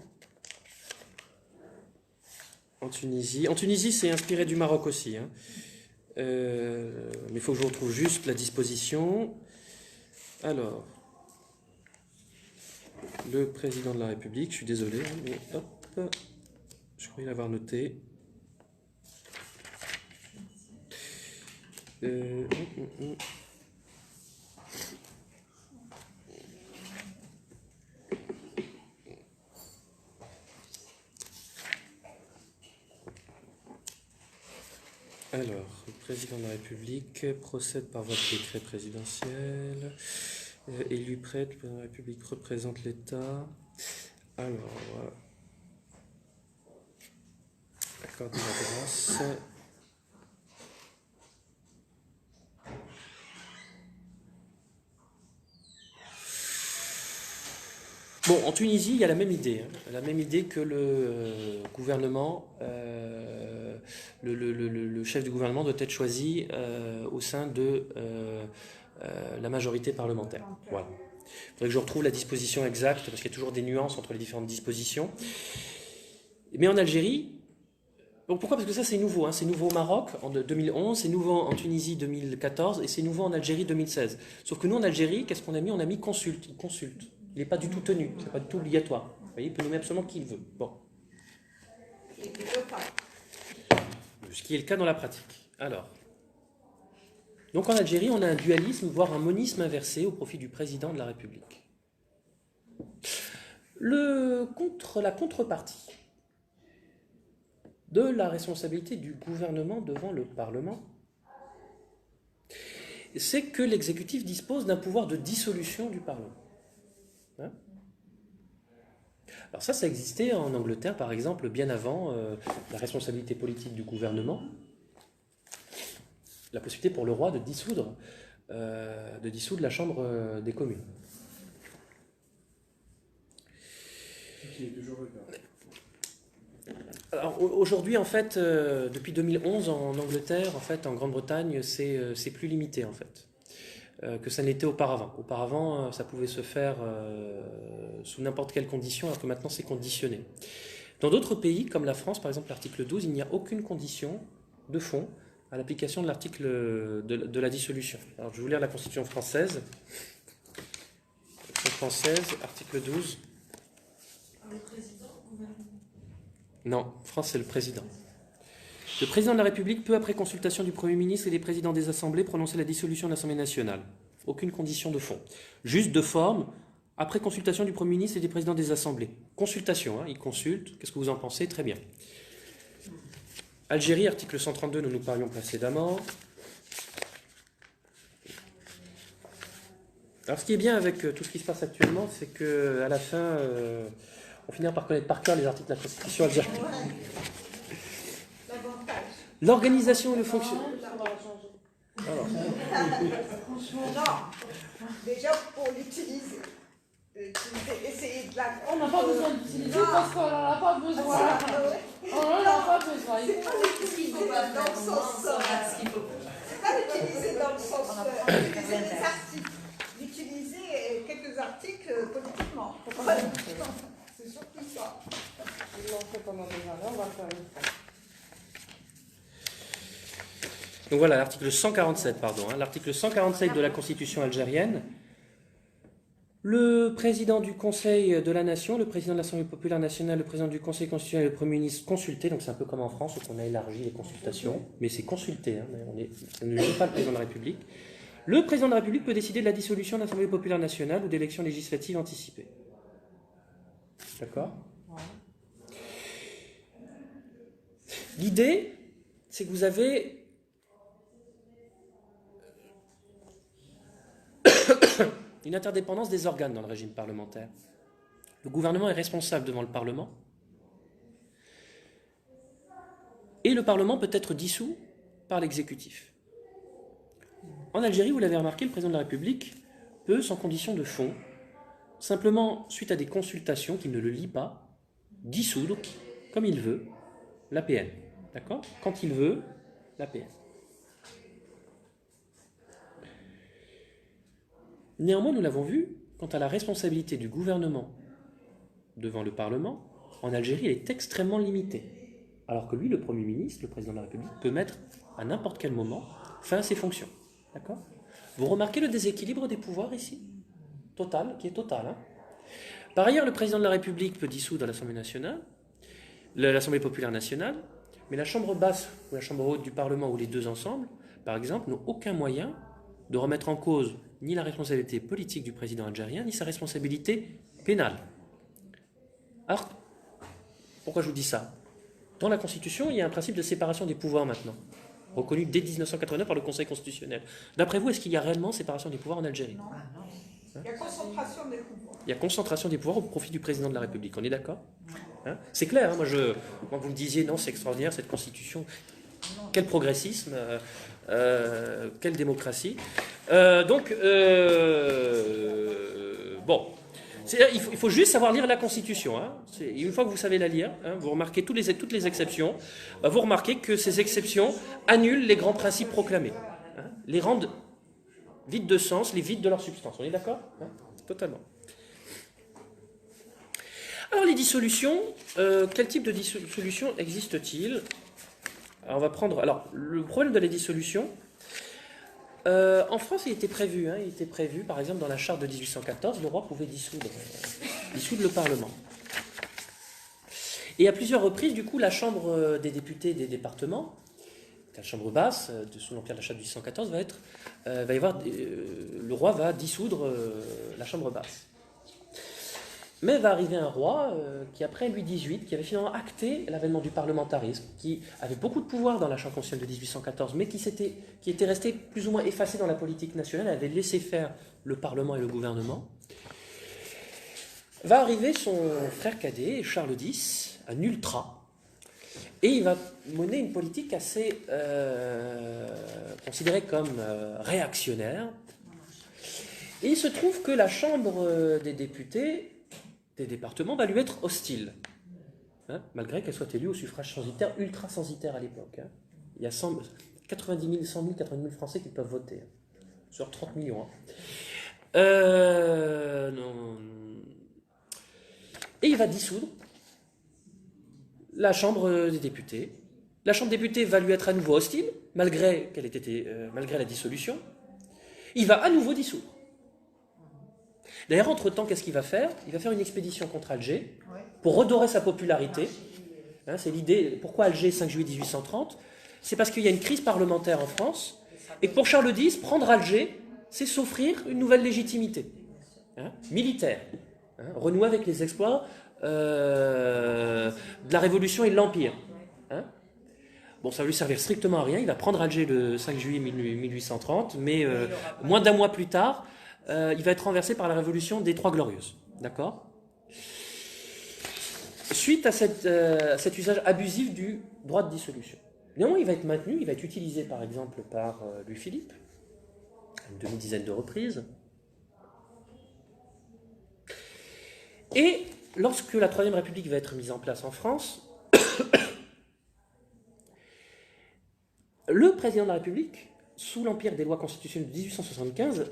en Tunisie? En Tunisie, c'est inspiré du Maroc aussi. Hein. Mais il faut que je retrouve juste la disposition. Alors, le président de la République, je suis désolé, mais hop, je croyais l'avoir noté. Alors, le président de la République procède par voie de décret présidentiel, élu prêtre, le président de la République représente l'État. Alors, accorder la grâce. Bon, en Tunisie, il y a la même idée. Hein. La même idée que le gouvernement, le chef du gouvernement doit être choisi au sein de la majorité parlementaire. Voilà. Il faudrait que je retrouve la disposition exacte, parce qu'il y a toujours des nuances entre les différentes dispositions. Mais en Algérie, donc pourquoi? Parce que ça c'est nouveau. Hein. C'est nouveau au Maroc en 2011, c'est nouveau en Tunisie 2014, et c'est nouveau en Algérie 2016. Sauf que nous en Algérie, qu'est-ce qu'on a mis? On a mis consulte. Il consulte. Il n'est pas du tout tenu, c'est pas du tout obligatoire. Vous voyez, il peut nommer absolument qui il veut. Bon. Et il veut pas. Ce qui est le cas dans la pratique. Alors, donc en Algérie, on a un dualisme, voire un monisme inversé au profit du président de la République. La contrepartie de la responsabilité du gouvernement devant le Parlement, c'est que l'exécutif dispose d'un pouvoir de dissolution du Parlement. Hein? Alors ça existait en Angleterre, par exemple, bien avant la responsabilité politique du gouvernement, la possibilité pour le roi de dissoudre la Chambre des communes. Qui est toujours le cas. Alors aujourd'hui, en fait, depuis 2011 en Angleterre, en fait, en Grande-Bretagne, c'est plus limité en fait que ça n'était auparavant. Auparavant, ça pouvait se faire sous n'importe quelle condition, alors que maintenant c'est conditionné. Dans d'autres pays, comme la France, par exemple, l'article 12, il n'y a aucune condition de fond à l'application de l'article de la dissolution. Alors je vais vous lire la Constitution française. Constitution française, article 12. Le président, le gouvernement. Non, France, c'est le président. Le président de la République peut, après consultation du Premier ministre et des présidents des assemblées, prononcer la dissolution de l'Assemblée nationale. Aucune condition de fond. Juste de forme, après consultation du Premier ministre et des présidents des assemblées. Consultation, hein, il consulte. Qu'est-ce que vous en pensez? Très bien. Algérie, article 132, nous parlions précédemment. Alors, ce qui est bien avec tout ce qui se passe actuellement, c'est qu'à la fin, on finira par connaître par cœur les articles de la Constitution algérienne. L'avantage. L'organisation et le fonctionnement. Non, déjà pour l'utiliser. Essayer de la. On n'a pas besoin d'utiliser parce qu'on n'en a pas besoin. On n'en a pas besoin. C'est pas l'utiliser dans le sens. C'est pas l'utiliser dans le sens. Utiliser des articles. D'utiliser quelques articles politiquement. C'est surtout ça. Ils l'ont fait pendant des années, on va le faire une fois. Donc voilà, l'article 147, pardon. L'article 147 de la Constitution algérienne. Le président du Conseil de la Nation, le président de l'Assemblée populaire nationale, le président du Conseil constitutionnel et le Premier ministre consultés. Donc c'est un peu comme en France où on a élargi les consultations. Mais c'est consulté, hein, ça ne dit pas le président de la République. Le président de la République peut décider de la dissolution de l'Assemblée populaire nationale ou d'élections législatives anticipées. D'accord ? L'idée, c'est que vous avez une interdépendance des organes dans le régime parlementaire. Le gouvernement est responsable devant le Parlement et le Parlement peut être dissous par l'exécutif. En Algérie, vous l'avez remarqué, le président de la République peut, sans condition de fond, simplement, suite à des consultations qu'il ne le lit pas, dissoudre, comme il veut, l'APN. D'accord ? Quand il veut, l'APN. Néanmoins, nous l'avons vu, quant à la responsabilité du gouvernement devant le Parlement, en Algérie, elle est extrêmement limitée. Alors que lui, le Premier ministre, le président de la République, peut mettre à n'importe quel moment fin à ses fonctions. D'accord ? Vous remarquez le déséquilibre des pouvoirs ici ? Total, qui est total. Hein ? Par ailleurs, le président de la République peut dissoudre l'Assemblée nationale, l'Assemblée populaire nationale, mais la chambre basse ou la chambre haute du Parlement ou les deux ensemble, par exemple, n'ont aucun moyen de remettre en cause ni la responsabilité politique du président algérien, ni sa responsabilité pénale. Alors, pourquoi je vous dis ça ? Dans la Constitution, il y a un principe de séparation des pouvoirs maintenant, reconnu dès 1989 par le Conseil constitutionnel. D'après vous, est-ce qu'il y a réellement séparation des pouvoirs en Algérie ? Non. Il y a concentration des pouvoirs. Il y a concentration des pouvoirs au profit du président de la République. On est d'accord ? Hein ? C'est clair, hein, moi vous me disiez, non, c'est extraordinaire cette Constitution. Quel progressisme, quelle démocratie. Bon, il faut juste savoir lire la Constitution. Hein. Une fois que vous savez la lire, hein, vous remarquez toutes les exceptions, vous remarquez que ces exceptions annulent les grands principes proclamés, hein, les rendent vides de sens, les vident de leur substance. On est d'accord ? Hein ? Totalement. Alors les dissolutions, quel type de dissolution existe-t-il ? Alors, on va prendre. Alors, le problème de la dissolution, en France, il était prévu. Hein, il était prévu, par exemple, dans la charte de 1814, le roi pouvait dissoudre le Parlement. Et à plusieurs reprises, du coup, la Chambre des députés des départements, la Chambre basse, sous l'Empire de la Charte de 1814, le roi va dissoudre la Chambre basse. Mais va arriver un roi qui, après Louis XVIII, qui avait finalement acté l'avènement du parlementarisme, qui avait beaucoup de pouvoir dans la Charte constitutionnelle de 1814, mais qui était resté plus ou moins effacé dans la politique nationale, avait laissé faire le Parlement et le gouvernement. Va arriver son frère cadet, Charles X, un ultra, et il va mener une politique assez considérée comme réactionnaire. Et il se trouve que la Chambre des députés des départements va lui être hostile, hein, malgré qu'elle soit élue au suffrage censitaire, ultra censitaire à l'époque. Hein. Il y a 90 000, 100 000, 80 000 Français qui peuvent voter, hein, sur 30 millions. Hein. Non. Et il va dissoudre la Chambre des députés. La Chambre des députés va lui être à nouveau hostile, malgré la dissolution. Il va à nouveau dissoudre. D'ailleurs, entre-temps, qu'est-ce qu'il va faire? Il va faire une expédition contre Alger pour redorer sa popularité. Hein, c'est l'idée. Pourquoi Alger, 5 juillet 1830? C'est parce qu'il y a une crise parlementaire en France et que pour Charles X, prendre Alger, c'est s'offrir une nouvelle légitimité militaire. Hein, renouer avec les exploits de la Révolution et de l'Empire. Hein. Bon, ça va lui servir strictement à rien. Il va prendre Alger le 5 juillet 1830, mais moins d'un mois plus tard, il va être renversé par la révolution des Trois Glorieuses. D'accord? Suite à cet usage abusif du droit de dissolution. Néanmoins, il va être maintenu, il va être utilisé par exemple par Louis-Philippe, une demi-dizaine de reprises. Et lorsque la Troisième République va être mise en place en France, le président de la République, sous l'empire des lois constitutionnelles de 1875,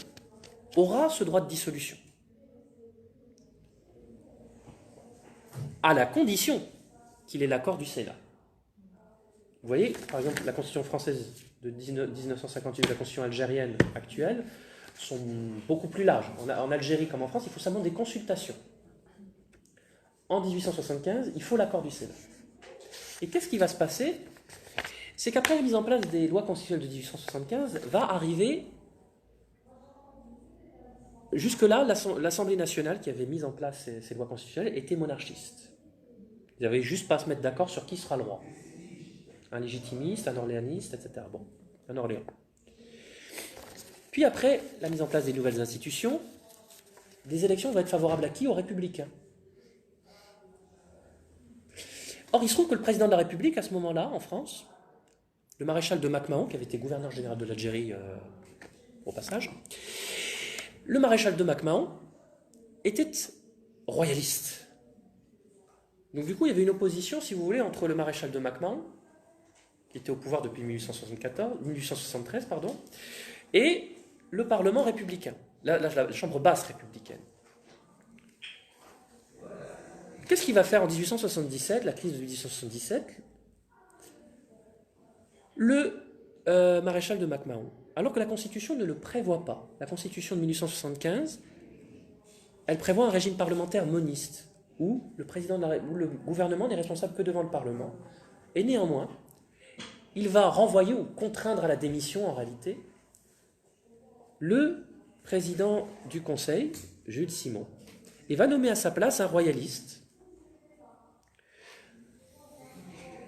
aura ce droit de dissolution. À la condition qu'il ait l'accord du Sénat. Vous voyez, par exemple, la Constitution française de 1958 et la Constitution algérienne actuelle sont beaucoup plus larges. En Algérie comme en France, il faut seulement des consultations. En 1875, il faut l'accord du Sénat. Et qu'est-ce qui va se passer? C'est qu'après la mise en place des lois constitutionnelles de 1875, va arriver... Jusque-là, l'Assemblée nationale qui avait mis en place ces lois constitutionnelles était monarchiste. Ils n'avaient juste pas à se mettre d'accord sur qui sera le roi. Un légitimiste, un orléaniste, etc. Bon, un Orléans. Puis après la mise en place des nouvelles institutions, les élections vont être favorables à qui? Aux républicains. Or, il se trouve que le président de la République, à ce moment-là, en France, le maréchal de Mac Mahon, qui avait été gouverneur général de l'Algérie au passage, le maréchal de Mac Mahon était royaliste. Donc du coup, il y avait une opposition, si vous voulez, entre le maréchal de Mac Mahon, qui était au pouvoir depuis 1873, et le Parlement républicain, la Chambre basse républicaine. Qu'est-ce qu'il va faire en 1877, la crise de 1877? Le maréchal de Mac Mahon, alors que la Constitution ne le prévoit pas. La Constitution de 1875, elle prévoit un régime parlementaire moniste, où le gouvernement n'est responsable que devant le Parlement. Et néanmoins, il va renvoyer ou contraindre à la démission, en réalité, le président du Conseil, Jules Simon, et va nommer à sa place un royaliste,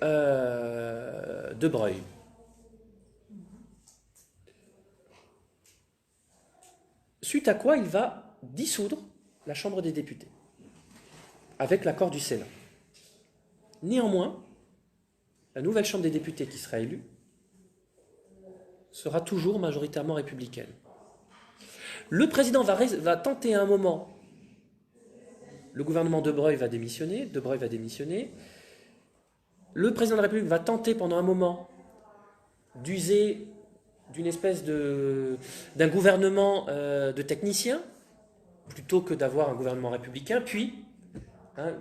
De Broglie. Suite à quoi il va dissoudre la Chambre des députés, avec l'accord du Sénat. Néanmoins, la nouvelle Chambre des députés qui sera élue sera toujours majoritairement républicaine. Le président va tenter à un moment, le gouvernement de Broglie va démissionner, le président de la République va tenter pendant un moment d'user d'une espèce d'un gouvernement de techniciens, plutôt que d'avoir un gouvernement républicain, puis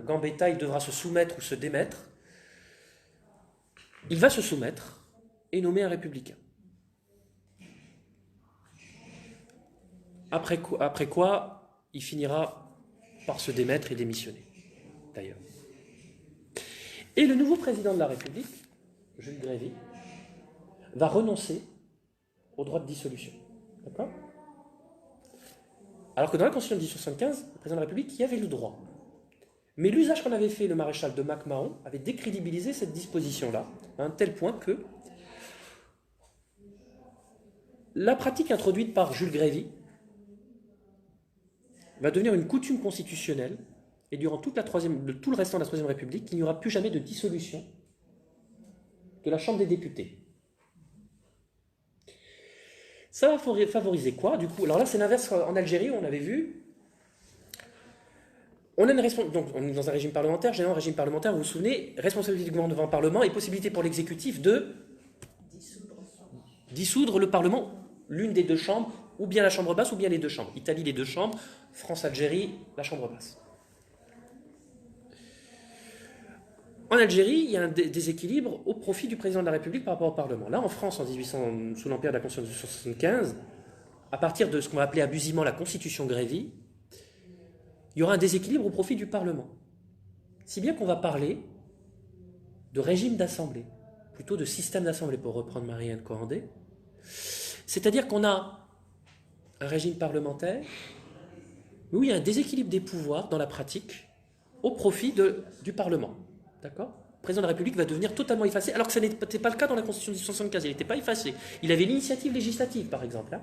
Gambetta, il devra se soumettre ou se démettre. Il va se soumettre et nommer un républicain. Après quoi, il finira par se démettre et démissionner, d'ailleurs. Et le nouveau président de la République, Jules Grévy, va renoncer au droit de dissolution. D'accord ? Alors que dans la Constitution de 1875, le président de la République y avait le droit. Mais l'usage qu'en avait fait le maréchal de Mac-Mahon avait décrédibilisé cette disposition-là, à un tel point que la pratique introduite par Jules Grévy va devenir une coutume constitutionnelle, et durant tout le restant de la Troisième République, il n'y aura plus jamais de dissolution de la Chambre des députés. Ça va favoriser quoi, du coup? Alors là, c'est l'inverse en Algérie, où on avait vu. On est dans un régime parlementaire, généralement un régime parlementaire, vous vous souvenez, responsabilité du gouvernement devant le Parlement et possibilité pour l'exécutif de dissoudre le Parlement, l'une des deux chambres, ou bien la chambre basse, ou bien les deux chambres. Italie, les deux chambres, France-Algérie, la chambre basse. En Algérie, il y a un déséquilibre au profit du président de la République par rapport au Parlement. Là, en France, sous l'empire de la Constitution de 1875, à partir de ce qu'on va appeler abusivement la Constitution Grévy, il y aura un déséquilibre au profit du Parlement. Si bien qu'on va parler de régime d'assemblée, plutôt de système d'assemblée, pour reprendre Marie-Anne Cohandé. C'est-à-dire qu'on a un régime parlementaire où il y a un déséquilibre des pouvoirs dans la pratique au profit du Parlement. D'accord ? Le président de la République va devenir totalement effacé, alors que ce n'était pas le cas dans la Constitution de 1875. Il n'était pas effacé. Il avait l'initiative législative, par exemple. Hein,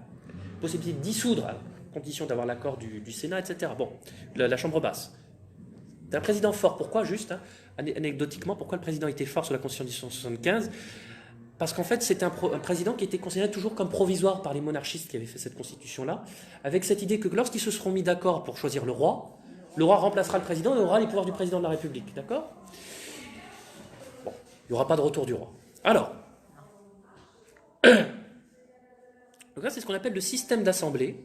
possibilité de dissoudre, à condition d'avoir l'accord du Sénat, etc. Bon, la Chambre basse. C'est un président fort. Pourquoi, juste, hein, anecdotiquement, pourquoi le président était fort sur la Constitution de 1875 ? Parce qu'en fait, c'était un président qui était considéré toujours comme provisoire par les monarchistes qui avaient fait cette Constitution-là, avec cette idée que lorsqu'ils se seront mis d'accord pour choisir le roi remplacera le président et aura les pouvoirs du président de la République. D'accord ? Bon, il n'y aura pas de retour du roi. Alors, donc là, c'est ce qu'on appelle le système d'assemblée.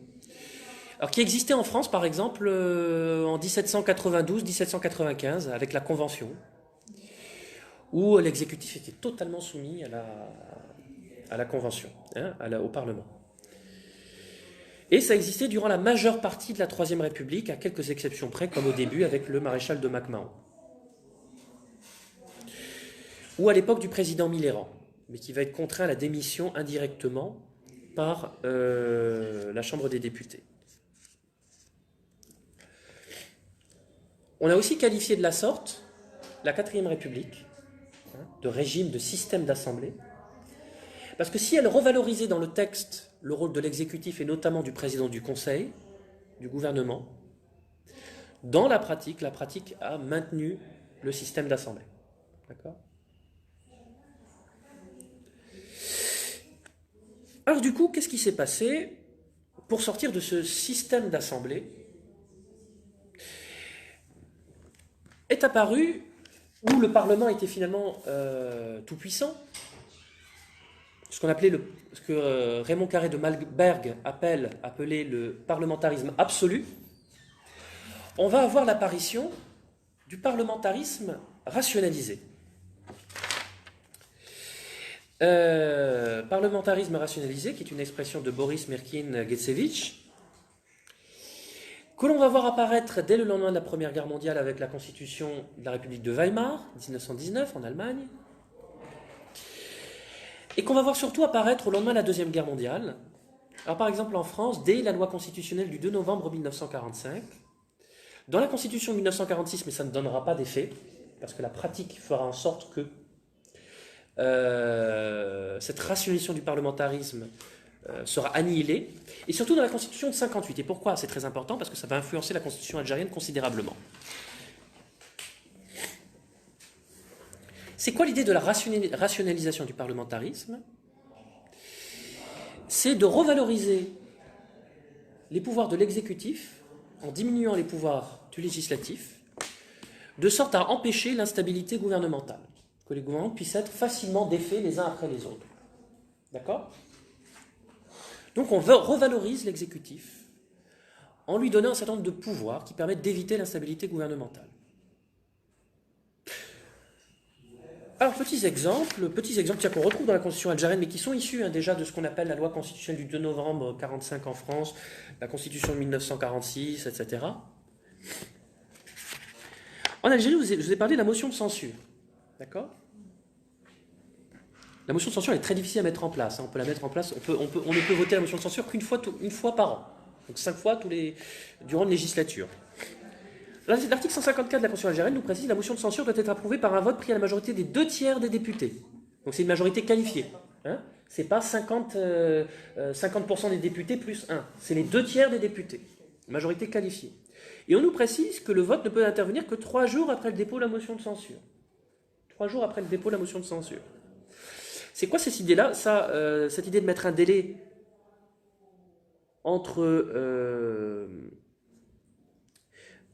Alors, qui existait en France, par exemple, en 1792-1795, avec la Convention, où l'exécutif était totalement soumis à la Convention, hein, au Parlement. Et ça existait durant la majeure partie de la Troisième République, à quelques exceptions près, comme au début avec le maréchal de Mac-Mahon. Ou à l'époque du président Mitterrand, mais qui va être contraint à la démission indirectement par la Chambre des députés. On a aussi qualifié de la sorte la Quatrième République, hein, de régime, de système d'assemblée, parce que si elle revalorisait dans le texte le rôle de l'exécutif et notamment du président du Conseil, du gouvernement, dans la pratique a maintenu le système d'assemblée. D'accord ? Alors du coup, qu'est-ce qui s'est passé pour sortir de ce système d'assemblée ? Est apparu où le Parlement était finalement tout-puissant, ce qu'on appelait ce que Raymond Carré de Malberg appelait le parlementarisme absolu. On va avoir l'apparition du parlementarisme rationalisé. Parlementarisme rationalisé, qui est une expression de Boris Merkin-Getsevich, que l'on va voir apparaître dès le lendemain de la Première Guerre mondiale avec la Constitution de la République de Weimar, 1919, en Allemagne, et qu'on va voir surtout apparaître au lendemain de la Deuxième Guerre mondiale. Alors par exemple en France, dès la loi constitutionnelle du 2 novembre 1945, dans la Constitution de 1946, mais ça ne donnera pas d'effet, parce que la pratique fera en sorte que cette rationalisation du parlementarisme sera annihilée, et surtout dans la Constitution de 58. Et pourquoi c'est très important ? Parce que ça va influencer la Constitution algérienne considérablement. C'est quoi l'idée de la rationalisation du parlementarisme ? C'est de revaloriser les pouvoirs de l'exécutif en diminuant les pouvoirs du législatif, de sorte à empêcher l'instabilité gouvernementale, que les gouvernements puissent être facilement défaits les uns après les autres. D'accord ? Donc on revalorise l'exécutif en lui donnant un certain nombre de pouvoirs qui permettent d'éviter l'instabilité gouvernementale. Alors, petits exemples qu'on retrouve dans la Constitution algérienne, mais qui sont issus déjà de ce qu'on appelle la loi constitutionnelle du 2 novembre 1945 en France, la Constitution de 1946, etc. En Algérie, je vous ai parlé de la motion de censure. D'accord? La motion de censure est très difficile à mettre en place. On peut la mettre en place, on ne peut voter la motion de censure qu'une fois, une fois par an. Donc 5 fois durant une législature. L'article 154 de la Constitution algérienne nous précise que la motion de censure doit être approuvée par un vote pris à la majorité des 2/3 des députés. Donc c'est une majorité qualifiée. Hein, c'est pas 50% des députés plus 1. C'est les 2/3 des députés. Majorité qualifiée. Et on nous précise que le vote ne peut intervenir que 3 jours après le dépôt de la motion de censure. 3 jours après le dépôt de la motion de censure. C'est quoi cette idée-là? Cette idée de mettre un délai entre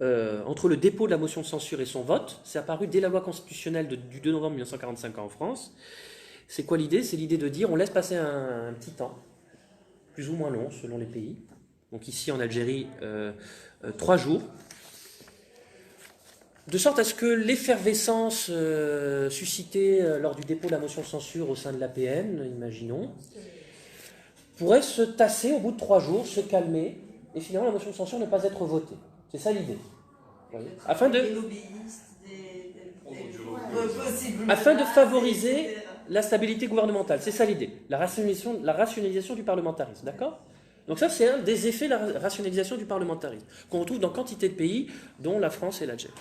le dépôt de la motion de censure et son vote, c'est apparu dès la loi constitutionnelle du 2 novembre 1945 en France. C'est quoi l'idée? C'est l'idée de dire on laisse passer un petit temps, plus ou moins long selon les pays. Donc ici en Algérie, 3 jours, de sorte à ce que l'effervescence suscitée lors du dépôt de la motion de censure au sein de l'APN, imaginons, pourrait se tasser au bout de 3 jours, se calmer, et finalement la motion de censure ne pas être votée. C'est ça l'idée. Afin de favoriser la stabilité gouvernementale. C'est ça l'idée. La rationalisation du parlementarisme. D'accord? Donc ça, c'est un des effets de la rationalisation du parlementarisme, qu'on retrouve dans quantité de pays, dont la France et l'Algérie.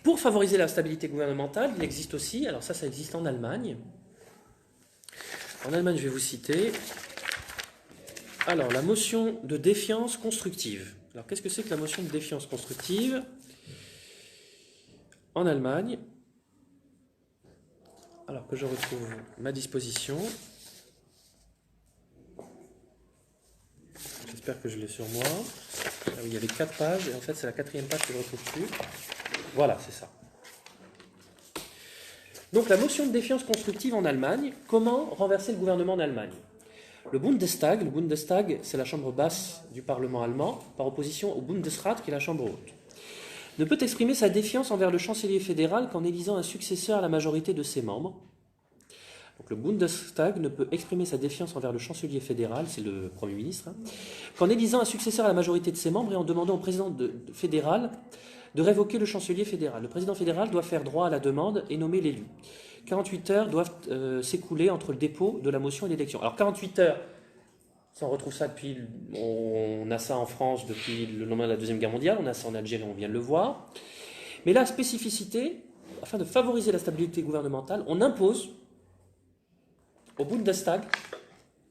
Pour favoriser la stabilité gouvernementale, il existe aussi, alors ça existe en Allemagne. En Allemagne, je vais vous citer. Alors, la motion de défiance constructive. Alors, qu'est-ce que c'est que la motion de défiance constructive? En Allemagne, alors que je retrouve ma disposition. J'espère que je l'ai sur moi. Ah oui, il y avait 4 pages, et en fait, c'est la 4e page que je ne retrouve plus. Voilà, c'est ça. Donc la motion de défiance constructive en Allemagne, comment renverser le gouvernement en Allemagne? Le Bundestag, c'est la chambre basse du Parlement allemand, par opposition au Bundesrat, qui est la chambre haute, ne peut exprimer sa défiance envers le chancelier fédéral qu'en élisant un successeur à la majorité de ses membres. Donc le Bundestag ne peut exprimer sa défiance envers le chancelier fédéral, c'est le Premier ministre, qu'en élisant un successeur à la majorité de ses membres et en demandant au président fédéral de révoquer le chancelier fédéral. Le président fédéral doit faire droit à la demande et nommer l'élu. 48 heures doivent s'écouler entre le dépôt de la motion et l'élection. Alors 48 heures, ça on retrouve ça on a ça en France depuis le lendemain de la Deuxième Guerre mondiale, on a ça en Algérie, on vient de le voir. Mais la spécificité, afin de favoriser la stabilité gouvernementale, on impose au Bundestag,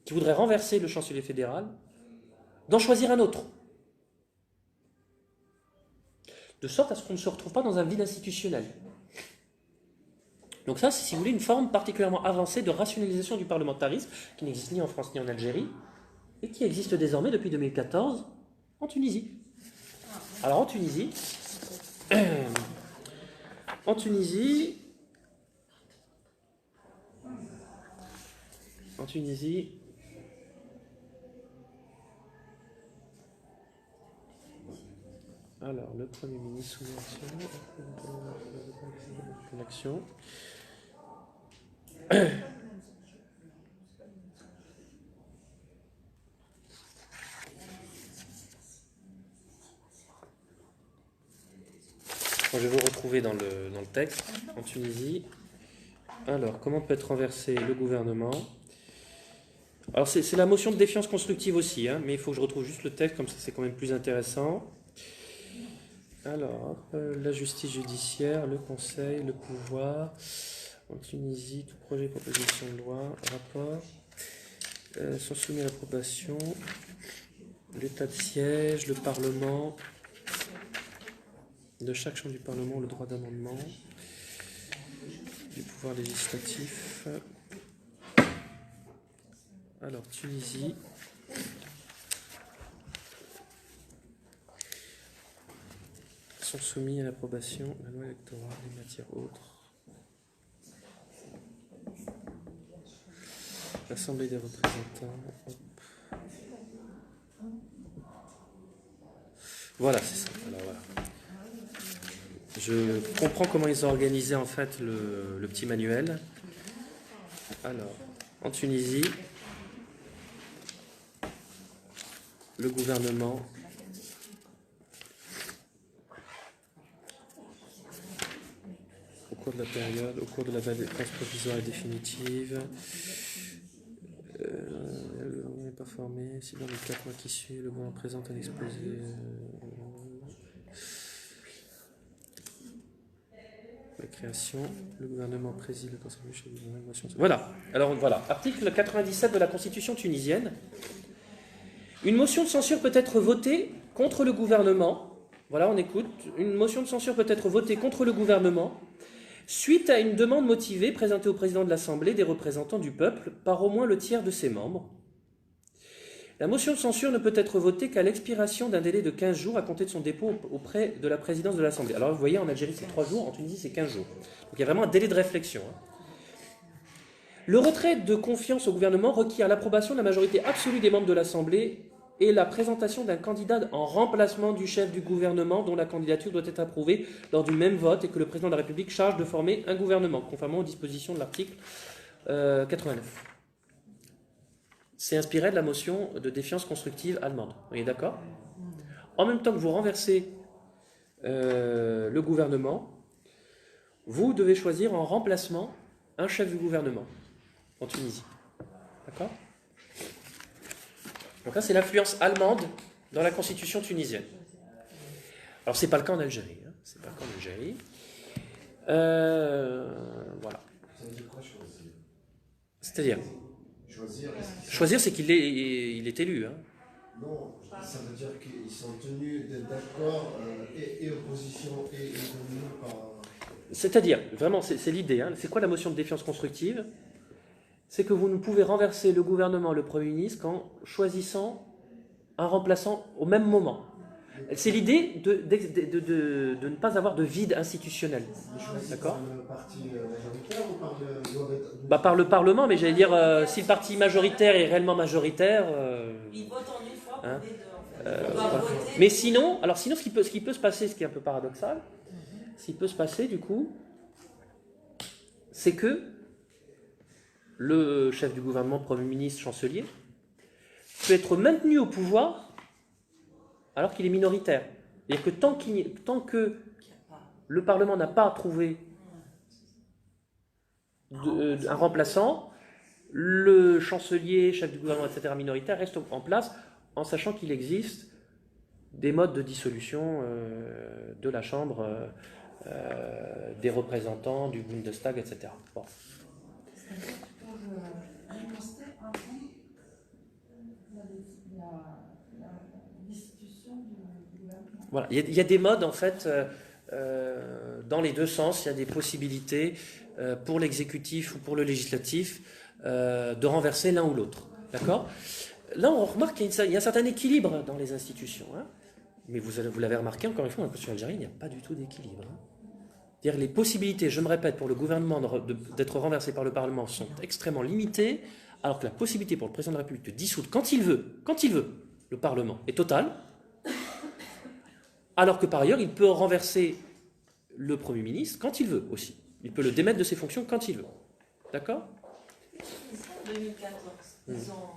qui voudrait renverser le chancelier fédéral, d'en choisir un autre. De sorte à ce qu'on ne se retrouve pas dans un vide institutionnel. Donc ça, c'est, si vous voulez, une forme particulièrement avancée de rationalisation du parlementarisme, qui n'existe ni en France ni en Algérie, et qui existe désormais depuis 2014 en Tunisie. Alors en Tunisie, alors, le Premier ministre sous l'action. Je vais vous retrouver dans le texte, en Tunisie. Alors, comment peut être renversé le gouvernement? Alors, c'est la motion de défiance constructive aussi, mais il faut que je retrouve juste le texte, comme ça c'est quand même plus intéressant. Alors, la justice judiciaire, le conseil, le pouvoir, en Tunisie, tout projet, proposition de loi, rapport, sont soumis à l'approbation, l'état de siège, le Parlement, de chaque chambre du Parlement, le droit d'amendement, du pouvoir législatif. Alors, Tunisie. Sont soumis à l'approbation la loi électorale et matières autres. L'Assemblée des représentants. Hop. Voilà, c'est ça. Alors, voilà. Je comprends comment ils ont organisé en fait le petit manuel. Alors, en Tunisie, le gouvernement cours de la période, au cours de la phase provisoire et définitive. Le n'est pas formé. Si dans les 4 mois qui suivent, le gouvernement présente un exposé. La création, le gouvernement préside le conseil du chef du gouvernement. Voilà. Alors voilà. Article 97 de la Constitution tunisienne. Une motion de censure peut être votée contre le gouvernement. Voilà, on écoute. Une motion de censure peut être votée contre le gouvernement suite à une demande motivée présentée au président de l'Assemblée des représentants du peuple par au moins le tiers de ses membres. La motion de censure ne peut être votée qu'à l'expiration d'un délai de 15 jours à compter de son dépôt auprès de la présidence de l'Assemblée. Alors vous voyez, en Algérie c'est 3 jours, en Tunisie c'est 15 jours. Donc il y a vraiment un délai de réflexion. Le retrait de confiance au gouvernement requiert l'approbation de la majorité absolue des membres de l'Assemblée et la présentation d'un candidat en remplacement du chef du gouvernement dont la candidature doit être approuvée lors du même vote et que le président de la République charge de former un gouvernement, conformément aux dispositions de l'article 89. C'est inspiré de la motion de défiance constructive allemande. Vous voyez, d'accord? En même temps que vous renversez le gouvernement, vous devez choisir en remplacement un chef du gouvernement en Tunisie. D'accord? Donc là, c'est l'influence allemande dans la constitution tunisienne. Alors, c'est pas le cas en Algérie. Hein. C'est pas le cas en Algérie. Voilà. Ça veut dire quoi choisir? C'est-à-dire Choisir, c'est qu'il est, il est élu. Hein. non, ça veut dire qu'ils sont tenus d'être d'accord et opposition et gouvernement par... C'est-à-dire, vraiment, c'est l'idée. Hein. C'est quoi la motion de défiance constructive? C'est que vous ne pouvez renverser le gouvernement, le Premier ministre, qu'en choisissant un remplaçant au même moment. C'est l'idée de ne pas avoir de vide institutionnel. D'accord? Par le parti majoritaire ou par le... Par le Parlement, mais j'allais dire, si le parti majoritaire est réellement majoritaire... Ils votent en une fois pour hein, les deux, en fait. On doit voilà. voter. Mais sinon, ce qui peut se passer, ce qui est un peu paradoxal, ce qui peut se passer, du coup, c'est que le chef du gouvernement, Premier ministre, chancelier, peut être maintenu au pouvoir alors qu'il est minoritaire. C'est-à-dire que tant que le Parlement n'a pas trouvé un remplaçant, le chancelier, chef du gouvernement, etc., minoritaire, reste en place en sachant qu'il existe des modes de dissolution de la Chambre des représentants, du Bundestag, etc. Bon. Voilà. Il y a des modes, en fait, dans les deux sens. Il y a des possibilités pour l'exécutif ou pour le législatif de renverser l'un ou l'autre. D'accord? Là, on remarque qu'il y a un certain équilibre dans les institutions. Hein. Mais vous l'avez remarqué, encore une fois, dans la Constitution algérienne, il n'y a pas du tout d'équilibre. Hein. C'est-à-dire les possibilités, je me répète, pour le gouvernement d'être renversé par le Parlement sont extrêmement limitées, alors que la possibilité pour le président de la République de dissoudre quand il veut, le Parlement est totale, alors que par ailleurs, il peut renverser le Premier ministre quand il veut aussi. Il peut le démettre de ses fonctions quand il veut. D'accord? En 2014, ils ont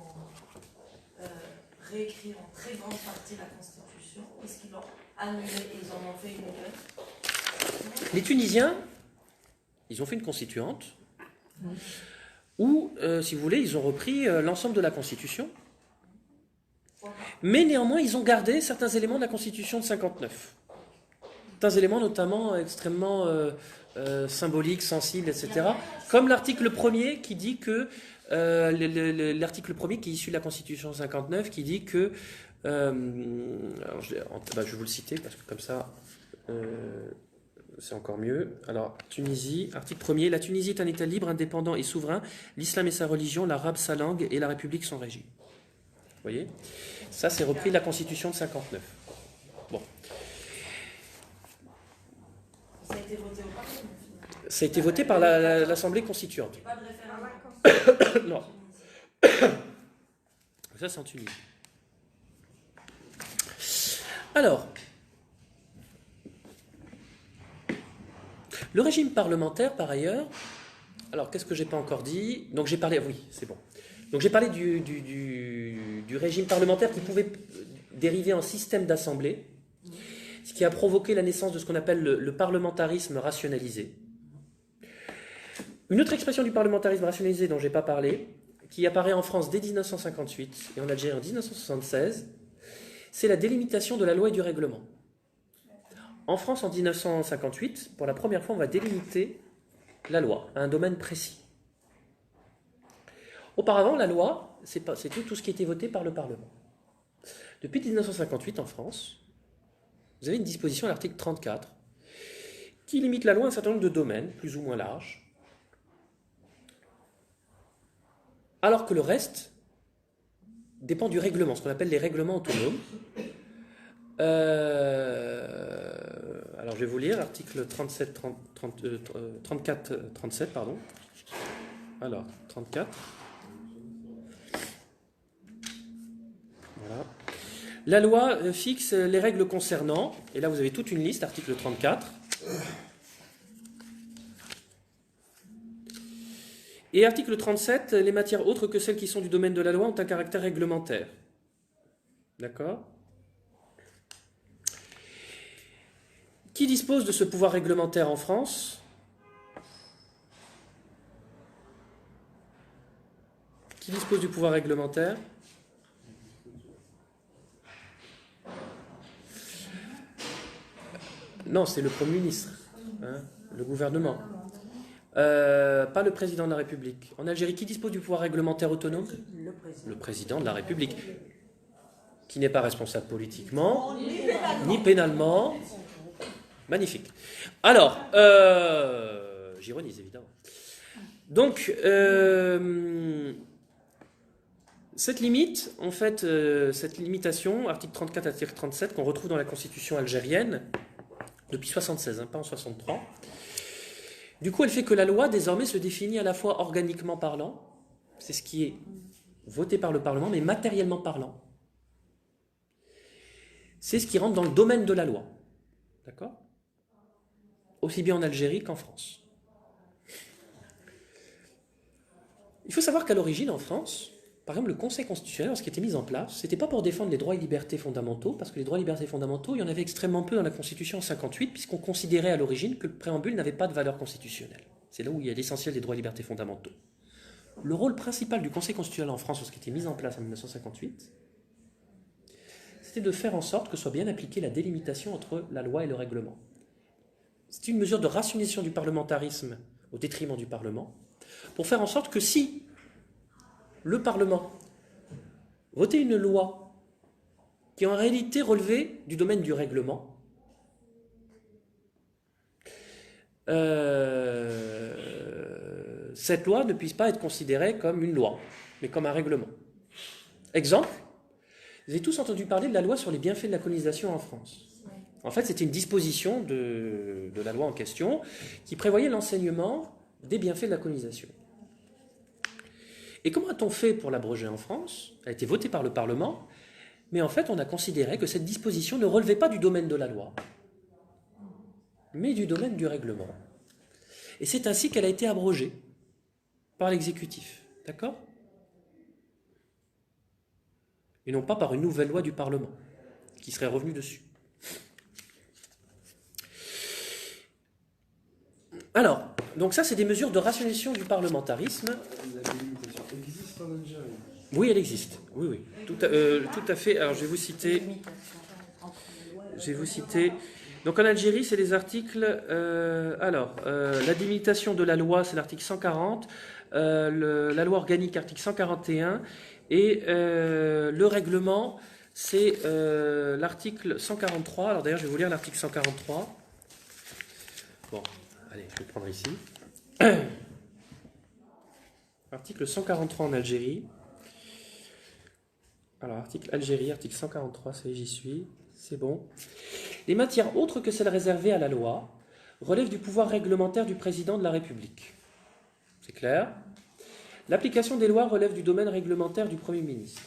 réécrit en très grande partie la Constitution. Est-ce qu'ils l'ont annulée et ils en ont fait une nouvelle? Les Tunisiens, ils ont fait une constituante où, si vous voulez, ils ont repris l'ensemble de la Constitution. Mais néanmoins, ils ont gardé certains éléments de la Constitution de 59. Certains éléments notamment extrêmement symboliques, sensibles, etc. Comme l'article 1er qui dit que... l'article 1er qui est issu de la Constitution 59 qui dit que... alors je vais vous le citer parce que comme ça... c'est encore mieux. Alors, Tunisie, article 1er. La Tunisie est un État libre, indépendant et souverain. L'islam est sa religion, l'arabe sa langue et la République son régime. Vous voyez? Ça, c'est repris de la Constitution de 59. Bon. Ça a été voté au Parlement. Ça a été voté par l'Assemblée constituante. Pas de référendum. Non. Ça, c'est en Tunisie. Alors, le régime parlementaire, par ailleurs, alors qu'est-ce que j'ai pas encore dit? Donc j'ai parlé, oui, c'est bon. Donc j'ai parlé du régime parlementaire qui pouvait dériver en système d'assemblée, ce qui a provoqué la naissance de ce qu'on appelle le parlementarisme rationalisé. Une autre expression du parlementarisme rationalisé dont je n'ai pas parlé, qui apparaît en France dès 1958 et en Algérie en 1976, c'est la délimitation de la loi et du règlement. En France, en 1958, pour la première fois, on va délimiter la loi à un domaine précis. Auparavant, la loi, c'est tout ce qui était voté par le Parlement. Depuis 1958, en France, vous avez une disposition à l'article 34 qui limite la loi à un certain nombre de domaines, plus ou moins larges, alors que le reste dépend du règlement, ce qu'on appelle les règlements autonomes. Alors je vais vous lire l'article 34-37, pardon. Alors, 34. Voilà. La loi fixe les règles concernant, et là vous avez toute une liste, article 34. Et article 37, les matières autres que celles qui sont du domaine de la loi ont un caractère réglementaire. D'accord ? Qui dispose de ce pouvoir réglementaire en France ? Qui dispose du pouvoir réglementaire ? Non, c'est le Premier ministre, hein, le gouvernement. Pas le président de la République. En Algérie, qui dispose du pouvoir réglementaire autonome ? Le président de la République, qui n'est pas responsable politiquement, ni pénalement. Magnifique. Alors, j'ironise évidemment. Donc, cette limite, en fait, cette limitation, article 34, article 37, qu'on retrouve dans la Constitution algérienne, depuis 1976, hein, pas en 1963, du coup, elle fait que la loi, désormais, se définit à la fois organiquement parlant, c'est ce qui est voté par le Parlement, mais matériellement parlant, c'est ce qui rentre dans le domaine de la loi. D'accord ? Aussi bien en Algérie qu'en France. Il faut savoir qu'à l'origine, en France, par exemple, le Conseil constitutionnel, lorsqu'il était mis en place, c'était pas pour défendre les droits et libertés fondamentaux, parce que les droits et libertés fondamentaux, il y en avait extrêmement peu dans la Constitution en 1958, puisqu'on considérait à l'origine que le préambule n'avait pas de valeur constitutionnelle. C'est là où il y a l'essentiel des droits et libertés fondamentaux. Le rôle principal du Conseil constitutionnel en France, lorsqu'il était mis en place en 1958, c'était de faire en sorte que soit bien appliquée la délimitation entre la loi et le règlement. C'est une mesure de rationalisation du parlementarisme au détriment du Parlement, pour faire en sorte que si le Parlement votait une loi qui en réalité relevait du domaine du règlement, cette loi ne puisse pas être considérée comme une loi, mais comme un règlement. Exemple, vous avez tous entendu parler de la loi sur les bienfaits de la colonisation en France. En fait, c'était une disposition de la loi en question qui prévoyait l'enseignement des bienfaits de la colonisation. Et comment a-t-on fait pour l'abroger en France ? Elle a été votée par le Parlement, mais en fait, on a considéré que cette disposition ne relevait pas du domaine de la loi, mais du domaine du règlement. Et c'est ainsi qu'elle a été abrogée par l'exécutif. D'accord ? Et non pas par une nouvelle loi du Parlement, qui serait revenue dessus. Alors, donc ça, c'est des mesures de rationalisation du parlementarisme. La délimitation existe en Algérie. Oui, elle existe. Oui, oui. Tout à fait. Alors, je vais vous citer. Donc, en Algérie, c'est les articles. La délimitation de la loi, c'est l'article 140. La loi organique, article 141. Et le règlement, c'est l'article 143. Alors, d'ailleurs, je vais vous lire l'article 143. Bon. Allez, je vais le prendre ici. Article 143 en Algérie. Alors, article Algérie, article 143, j'y suis, c'est bon. Les matières autres que celles réservées à la loi relèvent du pouvoir réglementaire du président de la République. C'est clair ? L'application des lois relève du domaine réglementaire du Premier ministre.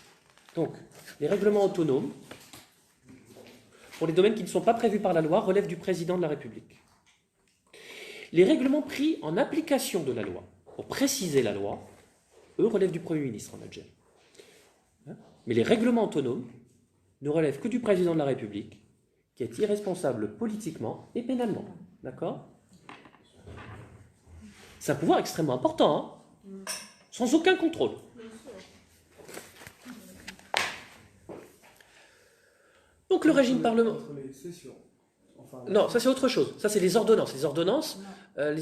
Donc, les règlements autonomes, pour les domaines qui ne sont pas prévus par la loi, relèvent du président de la République. Les règlements pris en application de la loi, pour préciser la loi, eux relèvent du Premier ministre en Algérie. Mais les règlements autonomes ne relèvent que du président de la République, qui est irresponsable politiquement et pénalement. D'accord ? C'est un pouvoir extrêmement important, hein, sans aucun contrôle. Donc le régime parlementaire... Non, ça c'est autre chose. Ça c'est les ordonnances. Les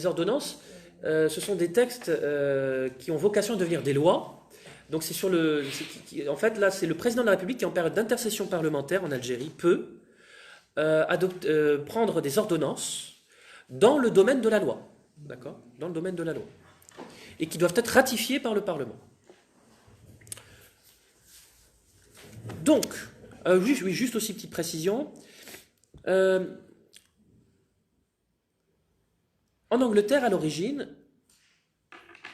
ordonnances, ce sont des textes qui ont vocation à devenir des lois. Donc c'est sur le... En fait, là, c'est le président de la République qui, en période d'intercession parlementaire en Algérie, peut prendre des ordonnances dans le domaine de la loi. D'accord ? Dans le domaine de la loi. Et qui doivent être ratifiées par le Parlement. Donc, oui, juste aussi petite précision. En Angleterre, à l'origine,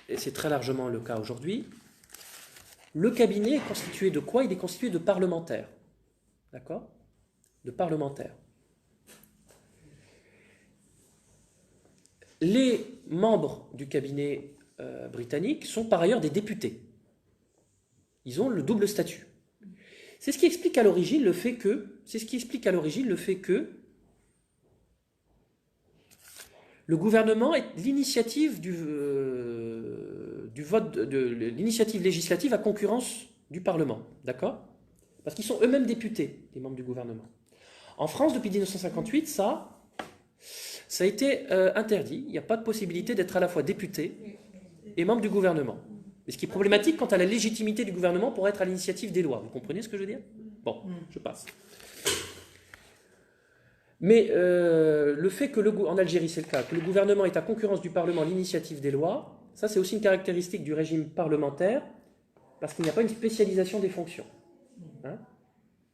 et c'est très largement le cas aujourd'hui, le cabinet est constitué de quoi? Il est constitué de parlementaires. D'accord? De parlementaires. Les membres du cabinet britannique sont par ailleurs des députés. Ils ont le double statut. C'est ce qui explique à l'origine le fait que, le gouvernement est l'initiative du vote, l'initiative législative à concurrence du Parlement, d'accord? Parce qu'ils sont eux-mêmes députés, les membres du gouvernement. En France, depuis 1958, ça a été interdit. Il n'y a pas de possibilité d'être à la fois député et membre du gouvernement. Mais ce qui est problématique quant à la légitimité du gouvernement pour être à l'initiative des lois. Vous comprenez ce que je veux dire? Bon, je passe. Mais le fait que, en Algérie c'est le cas, que le gouvernement est à concurrence du Parlement l'initiative des lois, ça c'est aussi une caractéristique du régime parlementaire, parce qu'il n'y a pas une spécialisation des fonctions. Hein?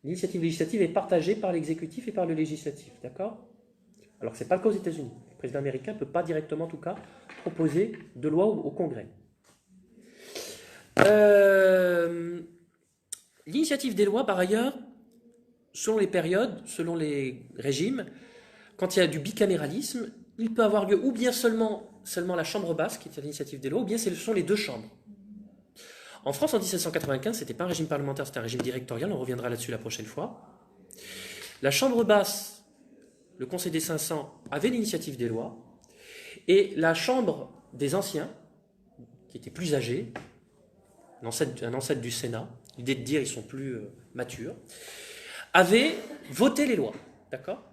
L'initiative législative est partagée par l'exécutif et par le législatif, d'accord? Alors que ce n'est pas le cas aux États-Unis. Le président américain ne peut pas directement, en tout cas, proposer de loi au Congrès. L'initiative des lois, par ailleurs, selon les périodes, selon les régimes, quand il y a du bicaméralisme, il peut avoir lieu ou bien seulement la chambre basse, qui est à l'initiative des lois, ou bien ce sont les deux chambres. En France, en 1795, ce n'était pas un régime parlementaire, c'était un régime directorial, on reviendra là-dessus la prochaine fois. La chambre basse, le Conseil des 500, avait l'initiative des lois, et la chambre des anciens, qui était plus âgée, un ancêtre du Sénat, l'idée de dire ils sont plus matures, avait voté les lois. D'accord?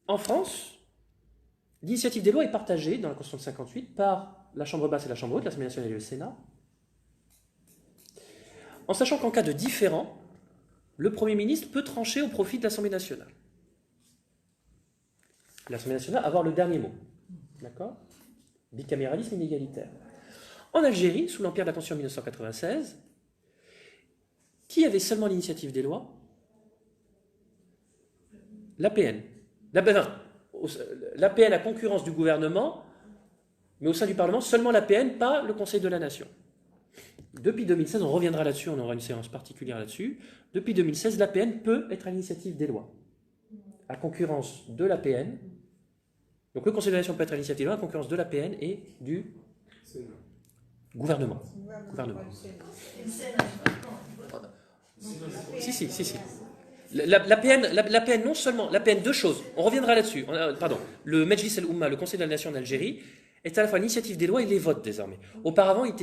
En France, l'initiative des lois est partagée dans la Constitution de 58 par la Chambre basse et la Chambre haute, l'Assemblée nationale et le Sénat, en sachant qu'en cas de différend, le Premier ministre peut trancher au profit de l'Assemblée nationale. L'Assemblée nationale avoir le dernier mot. D'accord? Bicaméralisme inégalitaire. En Algérie, sous l'empire de la Constitution de 1996, qui avait seulement l'initiative des lois? L'APN. L'APN à concurrence du gouvernement, mais au sein du Parlement, seulement l'APN, pas le Conseil de la Nation. Depuis 2016, on reviendra là-dessus, on aura une séance particulière là-dessus. Depuis 2016, l'APN peut être à l'initiative des lois, à concurrence de l'APN. Donc le Conseil de la Nation peut être à l'initiative des lois, à concurrence de l'APN et du gouvernement. Si. L'APN, non seulement, l'APN, deux choses, on reviendra là-dessus. Pardon, le Medjlis El Oumma, le Conseil de la Nation d'Algérie, est à la fois l'initiative des lois et les votes désormais. Auparavant, il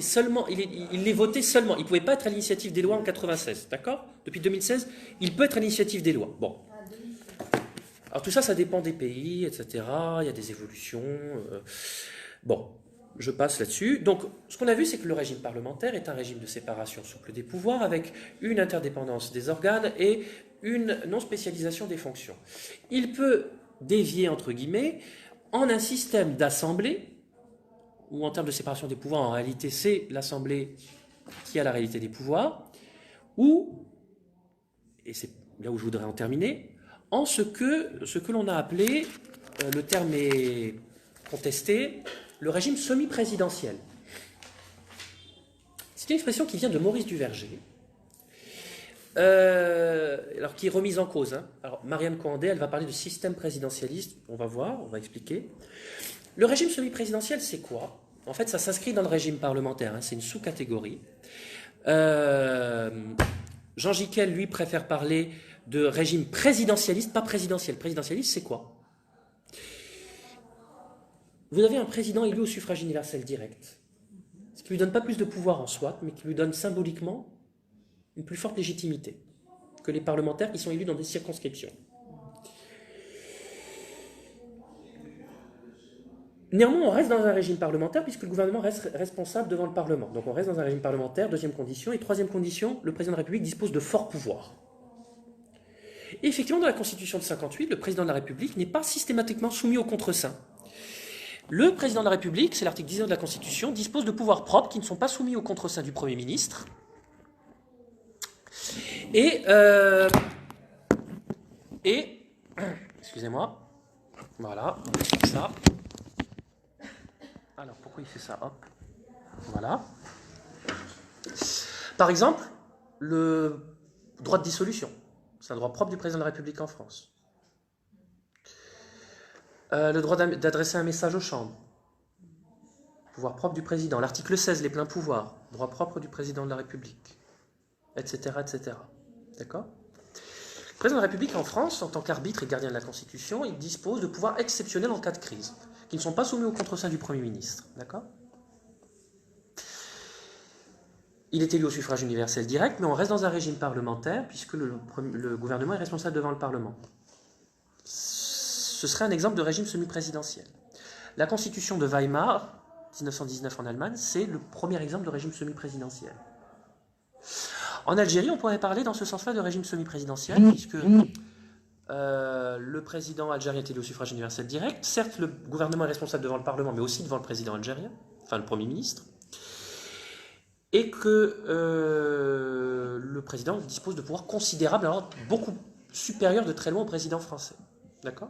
les votait seulement, il ne pouvait pas être à l'initiative des lois en 96, d'accord? Depuis 2016, il peut être à l'initiative des lois. Bon. Alors tout ça, ça dépend des pays, etc. Il y a des évolutions. Bon, je passe là-dessus. Donc, ce qu'on a vu, c'est que le régime parlementaire est un régime de séparation souple des pouvoirs avec une interdépendance des organes et une non-spécialisation des fonctions. Il peut dévier, entre guillemets, en un système d'assemblée, où en termes de séparation des pouvoirs, en réalité, c'est l'assemblée qui a la réalité des pouvoirs, ou, et c'est là où je voudrais en terminer, en ce que l'on a appelé, le terme est contesté, le régime semi-présidentiel. C'est une expression qui vient de Maurice Duverger, alors qui est remise en cause. Hein. Alors Marianne Coandé, elle va parler de système présidentialiste, on va voir, on va expliquer. Le régime semi-présidentiel, c'est quoi? En fait, ça s'inscrit dans le régime parlementaire, hein, c'est une sous-catégorie. Jean Gicquel, lui, préfère parler de régime présidentialiste, pas présidentiel. Présidentialiste, c'est quoi? vous avez un président élu au suffrage universel direct, ce qui ne lui donne pas plus de pouvoir en soi, mais qui lui donne symboliquement une plus forte légitimité que les parlementaires qui sont élus dans des circonscriptions. Néanmoins, on reste dans un régime parlementaire puisque le gouvernement reste responsable devant le Parlement. Donc on reste dans un régime parlementaire, deuxième condition. Et troisième condition, le président de la République dispose de forts pouvoirs. Et effectivement, dans la Constitution de 58, le président de la République n'est pas systématiquement soumis au contre-seing. Le président de la République, c'est l'article 19 de la Constitution, dispose de pouvoirs propres qui ne sont pas soumis au contre-seing du Premier ministre. Et excusez-moi, voilà, ça. Alors, pourquoi il fait ça? Hop, voilà. Par exemple, le droit de dissolution, c'est un droit propre du président de la République en France. Le droit d'adresser un message aux chambres, pouvoir propre du président. L'article 16, les pleins pouvoirs, droit propre du président de la République, etc., etc. D'accord? Le président de la République en France, en tant qu'arbitre et gardien de la Constitution, il dispose de pouvoirs exceptionnels en cas de crise, qui ne sont pas soumis au contre-seing du Premier ministre. D'accord? Il est élu au suffrage universel direct, mais on reste dans un régime parlementaire, puisque le gouvernement est responsable devant le Parlement. Ce serait un exemple de régime semi-présidentiel. La Constitution de Weimar, 1919 en Allemagne, c'est le premier exemple de régime semi-présidentiel. En Algérie, on pourrait parler dans ce sens-là de régime semi-présidentiel, puisque le président algérien est élu au suffrage universel direct. Certes, le gouvernement est responsable devant le Parlement, mais aussi devant le président algérien, enfin le Premier ministre, et que le président dispose de pouvoirs considérables, alors beaucoup supérieurs de très loin au président français. D'accord?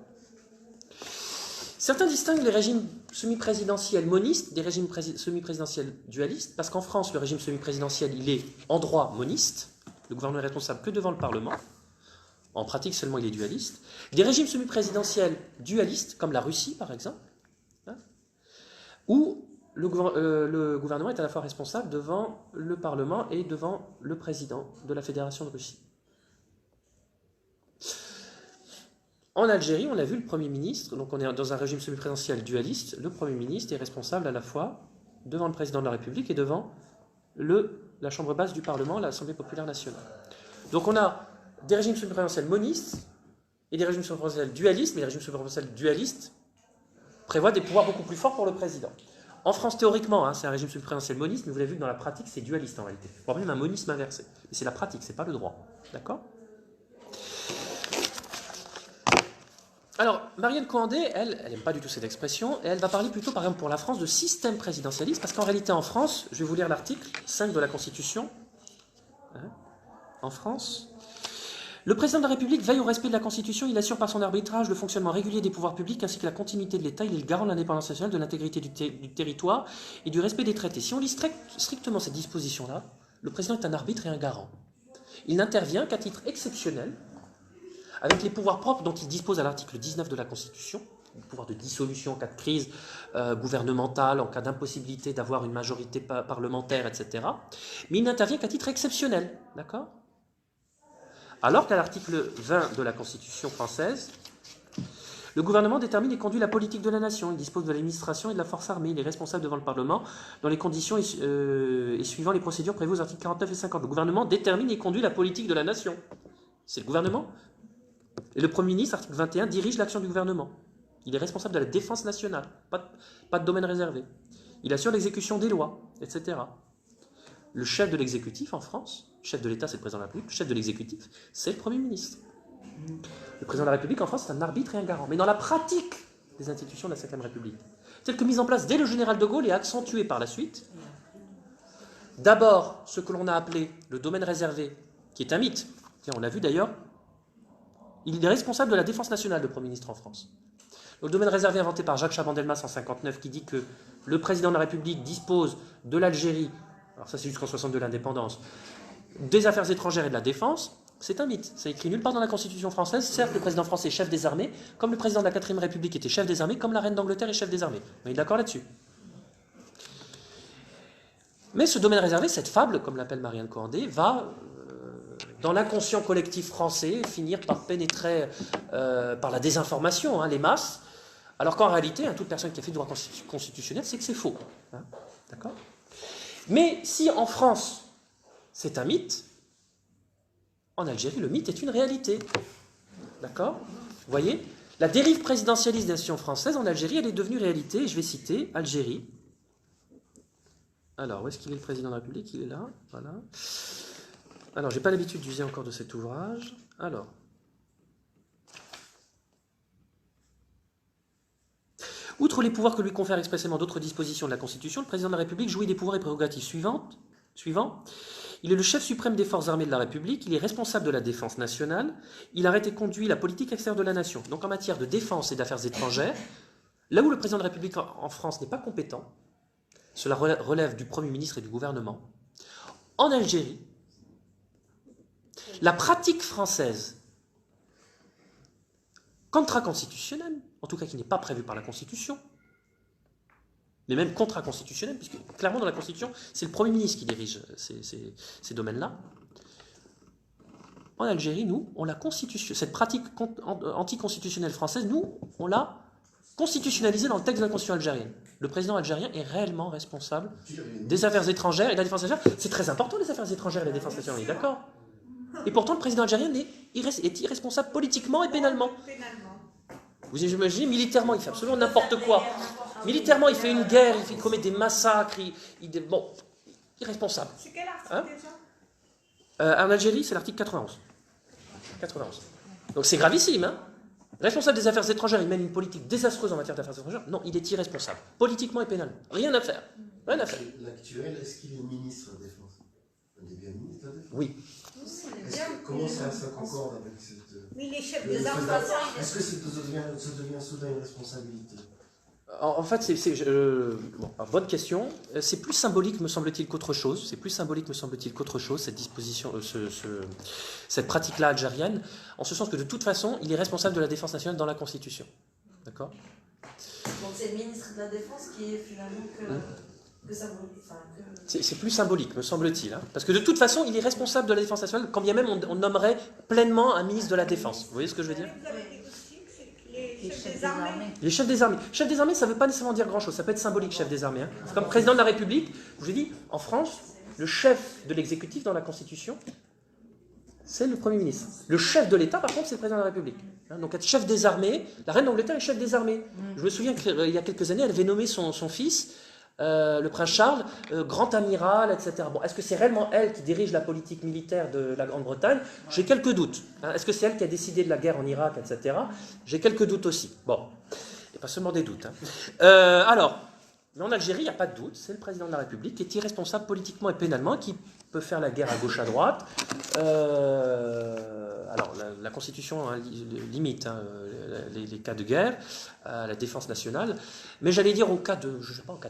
Certains distinguent les régimes semi-présidentiels monistes des régimes semi-présidentiels dualistes, parce qu'en France, le régime semi-présidentiel, il est en droit moniste, le gouvernement est responsable que devant le Parlement, en pratique seulement il est dualiste. Des régimes semi-présidentiels dualistes, comme la Russie par exemple, hein, où le gouvernement est à la fois responsable devant le Parlement et devant le président de la Fédération de Russie. En Algérie, on l'a vu, le Premier ministre, donc on est dans un régime semi-présidentiel dualiste, le Premier ministre est responsable à la fois devant le président de la République et devant la chambre basse du Parlement, l'Assemblée populaire nationale. Donc on a des régimes semi-présidentiels monistes et des régimes semi-présidentiels dualistes, mais les régimes semi-présidentiels dualistes prévoient des pouvoirs beaucoup plus forts pour le président. En France, théoriquement, hein, c'est un régime semi-présidentiel moniste, mais vous l'avez vu que dans la pratique, c'est dualiste en réalité. Voire même un monisme inversé. Mais c'est la pratique, c'est pas le droit. D'accord ? Alors, Marielle Coandé, elle n'aime pas du tout cette expression, et elle va parler plutôt, par exemple, pour la France, de système présidentialiste, parce qu'en réalité, en France, je vais vous lire l'article 5 de la Constitution. Hein, en France, le président de la République veille au respect de la Constitution, il assure par son arbitrage le fonctionnement régulier des pouvoirs publics ainsi que la continuité de l'État, il est le garant de l'indépendance nationale, de l'intégrité du territoire et du respect des traités. Si on lit strictement cette disposition-là, le président est un arbitre et un garant. Il n'intervient qu'à titre exceptionnel, avec les pouvoirs propres dont il dispose à l'article 19 de la Constitution, le pouvoir de dissolution en cas de crise gouvernementale, en cas d'impossibilité d'avoir une majorité parlementaire, etc. Mais il n'intervient qu'à titre exceptionnel, d'accord ? Alors qu'à l'article 20 de la Constitution française, le gouvernement détermine et conduit la politique de la nation, il dispose de l'administration et de la force armée, il est responsable devant le Parlement dans les conditions et suivant les procédures prévues aux articles 49 et 50. Le gouvernement détermine et conduit la politique de la nation. C'est le gouvernement. Et le Premier ministre, article 21, dirige l'action du gouvernement. Il est responsable de la défense nationale, pas de domaine réservé. Il assure l'exécution des lois, etc. Le chef de l'exécutif en France, le chef de l'État c'est le président de la République, le chef de l'exécutif c'est le Premier ministre. Le président de la République en France c'est un arbitre et un garant. Mais dans la pratique des institutions de la Ve République, telle que mise en place dès le général de Gaulle et accentuée par la suite, d'abord ce que l'on a appelé le domaine réservé, qui est un mythe. Tiens, on l'a vu d'ailleurs, il est responsable de la défense nationale, le Premier ministre en France. Le domaine réservé inventé par Jacques Chaban-Delmas en 1959 qui dit que le président de la République dispose de l'Algérie, alors ça c'est jusqu'en 60 de l'indépendance, des affaires étrangères et de la défense, c'est un mythe. C'est écrit nulle part dans la Constitution française. Certes, le président français est chef des armées, comme le président de la 4ème République était chef des armées, comme la reine d'Angleterre est chef des armées. On est d'accord là-dessus. Mais ce domaine réservé, cette fable, comme l'appelle Marielle Coandé, va, dans l'inconscient collectif français, finir par pénétrer par la désinformation, hein, les masses, Alors qu'en réalité, toute personne qui a fait du droit constitutionnel sait que c'est faux. Hein, d'accord ? Mais si en France, c'est un mythe, en Algérie, le mythe est une réalité. D'accord ? Vous voyez ? La dérive présidentialiste des institutions françaises en Algérie, elle est devenue réalité. Je vais citer Algérie. Alors, où est-ce qu'il est le président de la République ? Il est là. Voilà. Alors, j'ai pas l'habitude d'user encore de cet ouvrage. Alors. Outre les pouvoirs que lui confèrent expressément d'autres dispositions de la Constitution, le président de la République jouit des pouvoirs et prérogatives suivants. Il est le chef suprême des forces armées de la République, il est responsable de la défense nationale, il arrête et conduit la politique extérieure de la nation. Donc en matière de défense et d'affaires étrangères, là où le président de la République en France n'est pas compétent, cela relève du Premier ministre et du gouvernement. En Algérie, la pratique française constitutionnelle, en tout cas qui n'est pas prévue par la Constitution, mais même constitutionnelle, puisque clairement dans la Constitution, c'est le Premier ministre qui dirige ces domaines-là. En Algérie, nous, on l'a cette pratique anticonstitutionnelle française, nous, on l'a constitutionnalisée dans le texte de la Constitution algérienne. Le président algérien est réellement responsable des affaires étrangères et de la défense nationale. C'est très important, les affaires étrangères et la défense nationale, on est d'accord ? Et pourtant, le président algérien est irresponsable politiquement et pénalement. Vous imaginez, militairement, il fait absolument n'importe quoi. Militairement, il fait une guerre, il commet des massacres, bon, irresponsable. C'est quel article déjà En Algérie, c'est l'article 91. 91. Donc c'est gravissime, hein. Responsable des affaires étrangères, il mène une politique désastreuse en matière d'affaires étrangères. Non, il est irresponsable, politiquement et pénalement. Rien à faire. Rien à faire. L'actuel, est-ce qu'il est ministre de la Défense ? Il est bien ministre de la Défense ? Oui. Comment ça concorde avec cette... Oui, les chefs des armes. Est-ce que ça devient soudain une responsabilité ? En fait, bonne question. C'est plus symbolique, me semble-t-il, qu'autre chose. Cette disposition, cette pratique-là algérienne, en ce sens que de toute façon, il est responsable de la défense nationale dans la Constitution. D'accord ? Donc c'est le ministre de la Défense qui est finalement que symbolique. C'est plus symbolique, me semble-t-il. Hein, parce que de toute façon, il est responsable de la défense nationale, quand bien même on nommerait pleinement un ministre de la Défense. Vous voyez ce que je veux dire ? Les chefs des armées. Les chefs des armées. Chef des armées, ça ne veut pas nécessairement dire grand-chose. Ça peut être symbolique, chef des armées. Hein. C'est comme président de la République. Je vous ai dit, en France, le chef de l'exécutif dans la Constitution, c'est le Premier ministre. Le chef de l'État, par contre, c'est le président de la République. Hein, donc être chef des armées, la reine d'Angleterre est chef des armées. Je me souviens qu'il y a quelques années, elle avait nommé son fils, le prince Charles, grand amiral, etc. Bon, est-ce que c'est réellement elle qui dirige la politique militaire de la Grande-Bretagne ? J'ai quelques doutes. Hein. Est-ce que c'est elle qui a décidé de la guerre en Irak, etc. J'ai quelques doutes aussi. Bon, il n'y a pas seulement des doutes. Hein. Mais en Algérie, il n'y a pas de doute. C'est le président de la République qui est irresponsable politiquement et pénalement, qui peut faire la guerre à gauche, à droite. Alors, la Constitution limite les cas de guerre à la défense nationale, mais j'allais dire, en cas de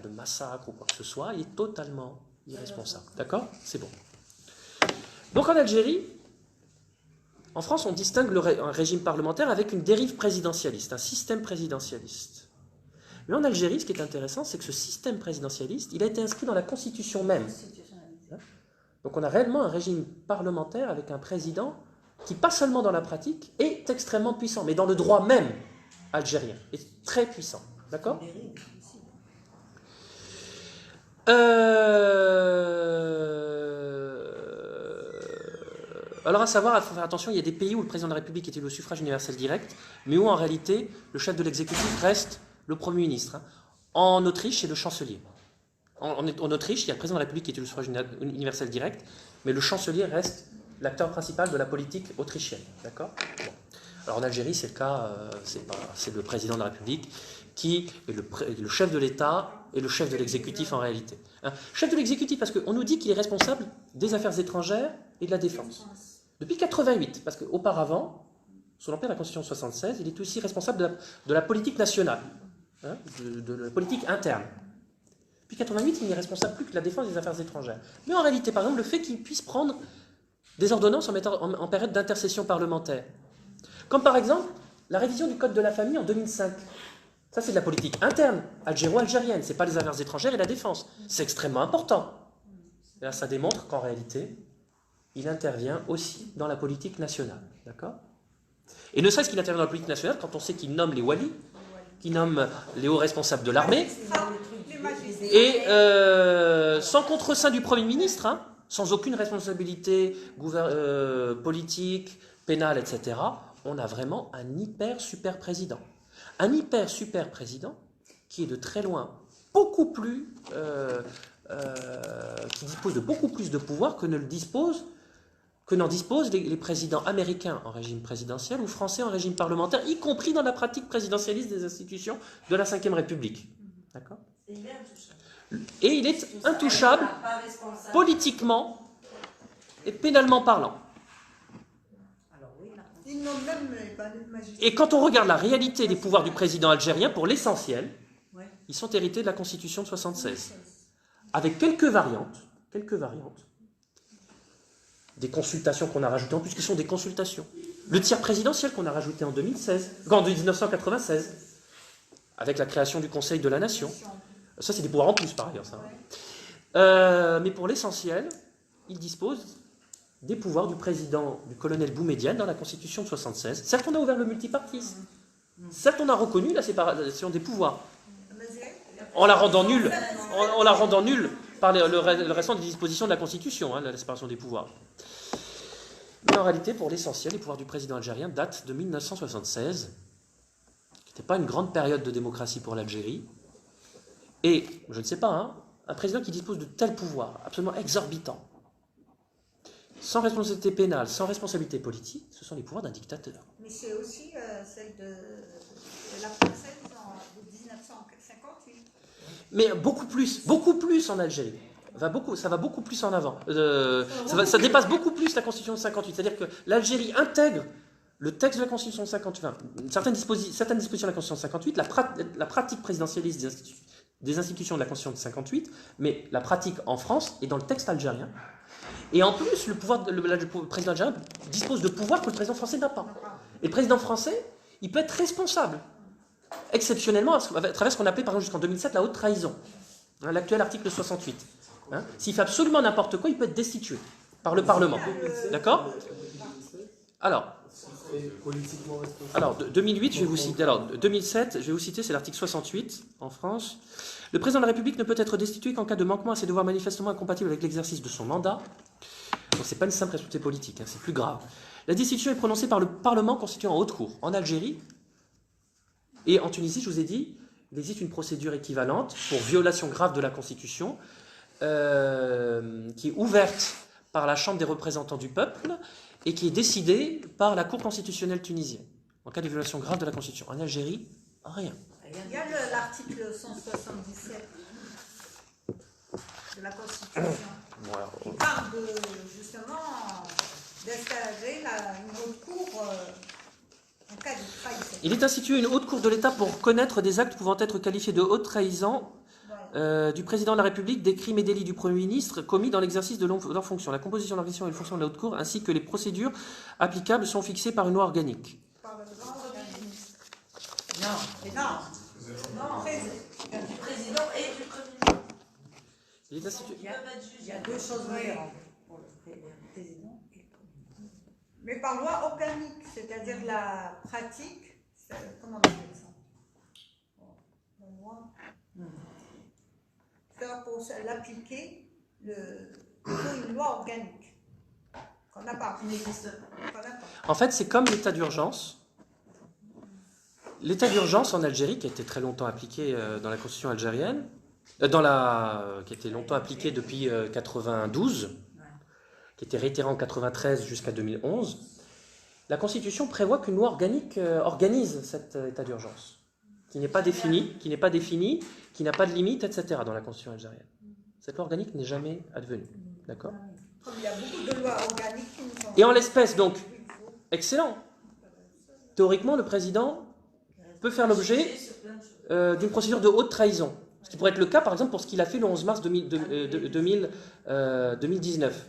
massacre ou quoi que ce soit, il est totalement irresponsable. D'accord ? C'est bon. Donc en Algérie, en France, on distingue un régime parlementaire avec une dérive présidentialiste, un système présidentialiste. Mais en Algérie, ce qui est intéressant, c'est que ce système présidentialiste, il a été inscrit dans la Constitution même. Donc on a réellement un régime parlementaire avec un président qui, pas seulement dans la pratique, est extrêmement puissant, mais dans le droit même algérien, est très puissant. D'accord ? Alors à savoir, il faut faire attention, il y a des pays où le président de la République est élu au suffrage universel direct, mais où en réalité, le chef de l'exécutif reste le Premier ministre. Hein. En Autriche, c'est le chancelier. En Autriche, il y a le président de la République qui est élu au suffrage universel direct, mais le chancelier reste l'acteur principal de la politique autrichienne. D'accord ? Bon. Alors en Algérie, c'est le cas, c'est le président de la République qui est le chef de l'État et le chef de l'exécutif en réalité. Hein, chef de l'exécutif parce qu'on nous dit qu'il est responsable des affaires étrangères et de la défense. Depuis 88, parce qu'auparavant, sous l'empire de la Constitution 76, il est aussi responsable de la politique nationale, hein, de la politique interne. Depuis 88, il n'est responsable plus que de la défense des affaires étrangères. Mais en réalité, par exemple, le fait qu'il puisse prendre des ordonnances en période d'intercession parlementaire. Comme par exemple, la révision du Code de la famille en 2005. Ça, c'est de la politique interne, algéro-algérienne. Ce n'est pas les affaires étrangères et la défense. C'est extrêmement important. Et là, ça démontre qu'en réalité, il intervient aussi dans la politique nationale. D'accord ? Et ne serait-ce qu'il intervient dans la politique nationale quand on sait qu'il nomme les walis. qui nomme les hauts responsables de l'armée, Les magistrats. et sans contre-seing du Premier ministre, hein, sans aucune responsabilité politique, pénale, etc., on a vraiment un hyper-super président. Un hyper-super président qui est de très loin beaucoup plus... qui dispose de beaucoup plus de pouvoir que n'en disposent les présidents américains en régime présidentiel ou français en régime parlementaire, y compris dans la pratique présidentialiste des institutions de la Ve République. D'accord ? Il est intouchable. Et il est intouchable Pas responsable. politiquement et pénalement parlant. Ils nomment même les magistrats. Et quand on regarde la réalité des pouvoirs du président algérien, pour l'essentiel, ils sont hérités de la Constitution de 1976. Avec quelques variantes, des consultations qu'on a rajoutées, en plus qui sont des consultations. Le tiers présidentiel qu'on a rajouté en 1996, avec la création du Conseil de la Nation. Ça, c'est des pouvoirs en plus, par ailleurs. Ça. Mais pour l'essentiel, il dispose des pouvoirs du président, du colonel Boumedienne dans la Constitution de 1976. Certes, on a ouvert le multipartisme. Certes, on a reconnu la séparation des pouvoirs. En la rendant nulle par le restant des dispositions de la Constitution, hein, la séparation des pouvoirs. Mais en réalité, pour l'essentiel, les pouvoirs du président algérien datent de 1976, qui n'était pas une grande période de démocratie pour l'Algérie. Et, je ne sais pas, hein, un président qui dispose de tels pouvoirs, absolument exorbitants, sans responsabilité pénale, sans responsabilité politique, ce sont les pouvoirs d'un dictateur. Mais c'est aussi celle de la française de 1958. Mais beaucoup plus en Algérie. Ça va beaucoup plus en avant. Ça dépasse beaucoup plus la Constitution de 58. C'est-à-dire que l'Algérie intègre le texte de la Constitution de 58, certaines dispositions de la Constitution de 58, la pratique présidentialiste des institutions de la Constitution de 58, mais la pratique en France est dans le texte algérien. Et en plus, le président algérien dispose de pouvoirs que le président français n'a pas. Et le président français, il peut être responsable, exceptionnellement, à travers ce qu'on appelait, par exemple, jusqu'en 2007, la haute trahison. Hein, l'actuel article 68. Hein, s'il fait absolument n'importe quoi, il peut être destitué par le Parlement. D'accord ? Alors, 2008, je vais vous citer. Alors, 2007, je vais vous citer, c'est l'article 68 en France. Le président de la République ne peut être destitué qu'en cas de manquement à ses devoirs manifestement incompatibles avec l'exercice de son mandat. Donc, c'est pas une simple responsabilité politique, hein, c'est plus grave. La destitution est prononcée par le Parlement constitué en haute cour. En Algérie et en Tunisie, je vous ai dit, il existe une procédure équivalente pour violation grave de la Constitution qui est ouverte par la Chambre des représentants du peuple et qui est décidée par la Cour constitutionnelle tunisienne en cas de violation grave de la Constitution. En Algérie, rien. Il y a l'article 177 de la Constitution qui parle justement d'installer une haute cour en cas de trahison. Il est institué une haute cour de l'État pour connaître des actes pouvant être qualifiés de haute trahison du président de la République, des crimes et délits du Premier ministre commis dans l'exercice de leurs fonctions. La composition, l'organisation et les fonctions de la haute cour ainsi que les procédures applicables sont fixées par une loi organique. Par le grand organisme. Non, du président et du Premier ministre. Il est institué. Il y a deux choses différentes pour le président. Mais par loi organique, c'est-à-dire la pratique, comment on appelle ça? La loi. Pour l'appliquer, il faut une loi organique qu'on n'a pas. Qui n'existe pas. En fait, c'est comme l'état d'urgence. L'état d'urgence en Algérie, qui a été très longtemps appliqué dans la Constitution algérienne, qui a été longtemps appliqué depuis 92, qui a été réitéré en 93 jusqu'à 2011, la Constitution prévoit qu'une loi organique organise cet état d'urgence, qui n'est pas défini, qui n'a pas de limite, etc. dans la Constitution algérienne. Cette loi organique n'est jamais advenue. D'accord ? Comme il y a beaucoup de lois organiques qui nous sont... Et en l'espèce, donc, excellent. Théoriquement, le président peut faire l'objet d'une procédure de haute trahison. Ce qui pourrait être le cas, par exemple, pour ce qu'il a fait le 11 mars 2019.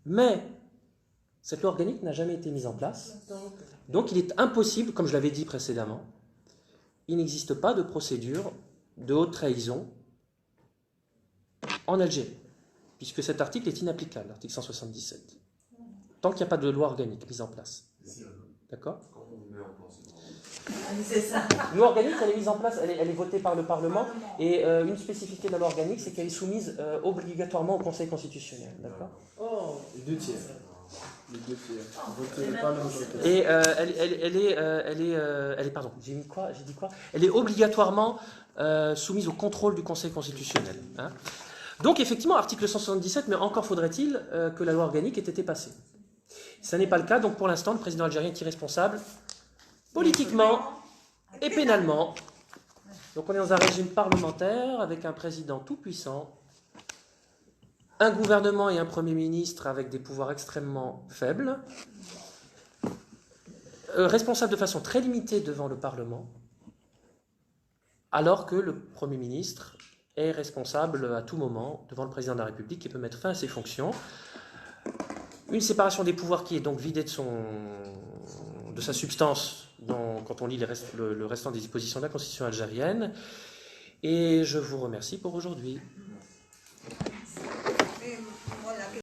Mais cette loi organique n'a jamais été mise en place. Donc il est impossible, comme je l'avais dit précédemment, il n'existe pas de procédure de haute trahison en Algérie, puisque cet article est inapplicable, l'article 177, tant qu'il n'y a pas de loi organique mise en place. D'accord ? C'est ça. Une loi organique, elle est mise en place, elle est votée par le Parlement, et une spécificité de la loi organique, c'est qu'elle est soumise obligatoirement au Conseil constitutionnel. D'accord ? Oh, Les 2 tiers. Les 2 tiers. Voter c'est par le même- majorité. Et elle est, pardon, j'ai dit quoi ? Elle est obligatoirement soumise au contrôle du Conseil constitutionnel. Hein. Donc effectivement, article 177, mais encore faudrait-il que la loi organique ait été passée. Ça n'est pas le cas, donc pour l'instant, le président algérien est irresponsable politiquement et pénalement. Donc on est dans un régime parlementaire avec un président tout-puissant, un gouvernement et un Premier ministre avec des pouvoirs extrêmement faibles, responsable de façon très limitée devant le Parlement, alors que le Premier ministre est responsable à tout moment devant le Président de la République et peut mettre fin à ses fonctions. Une séparation des pouvoirs qui est donc vidée de sa substance quand on lit le restant des dispositions de la Constitution algérienne. Et je vous remercie pour aujourd'hui.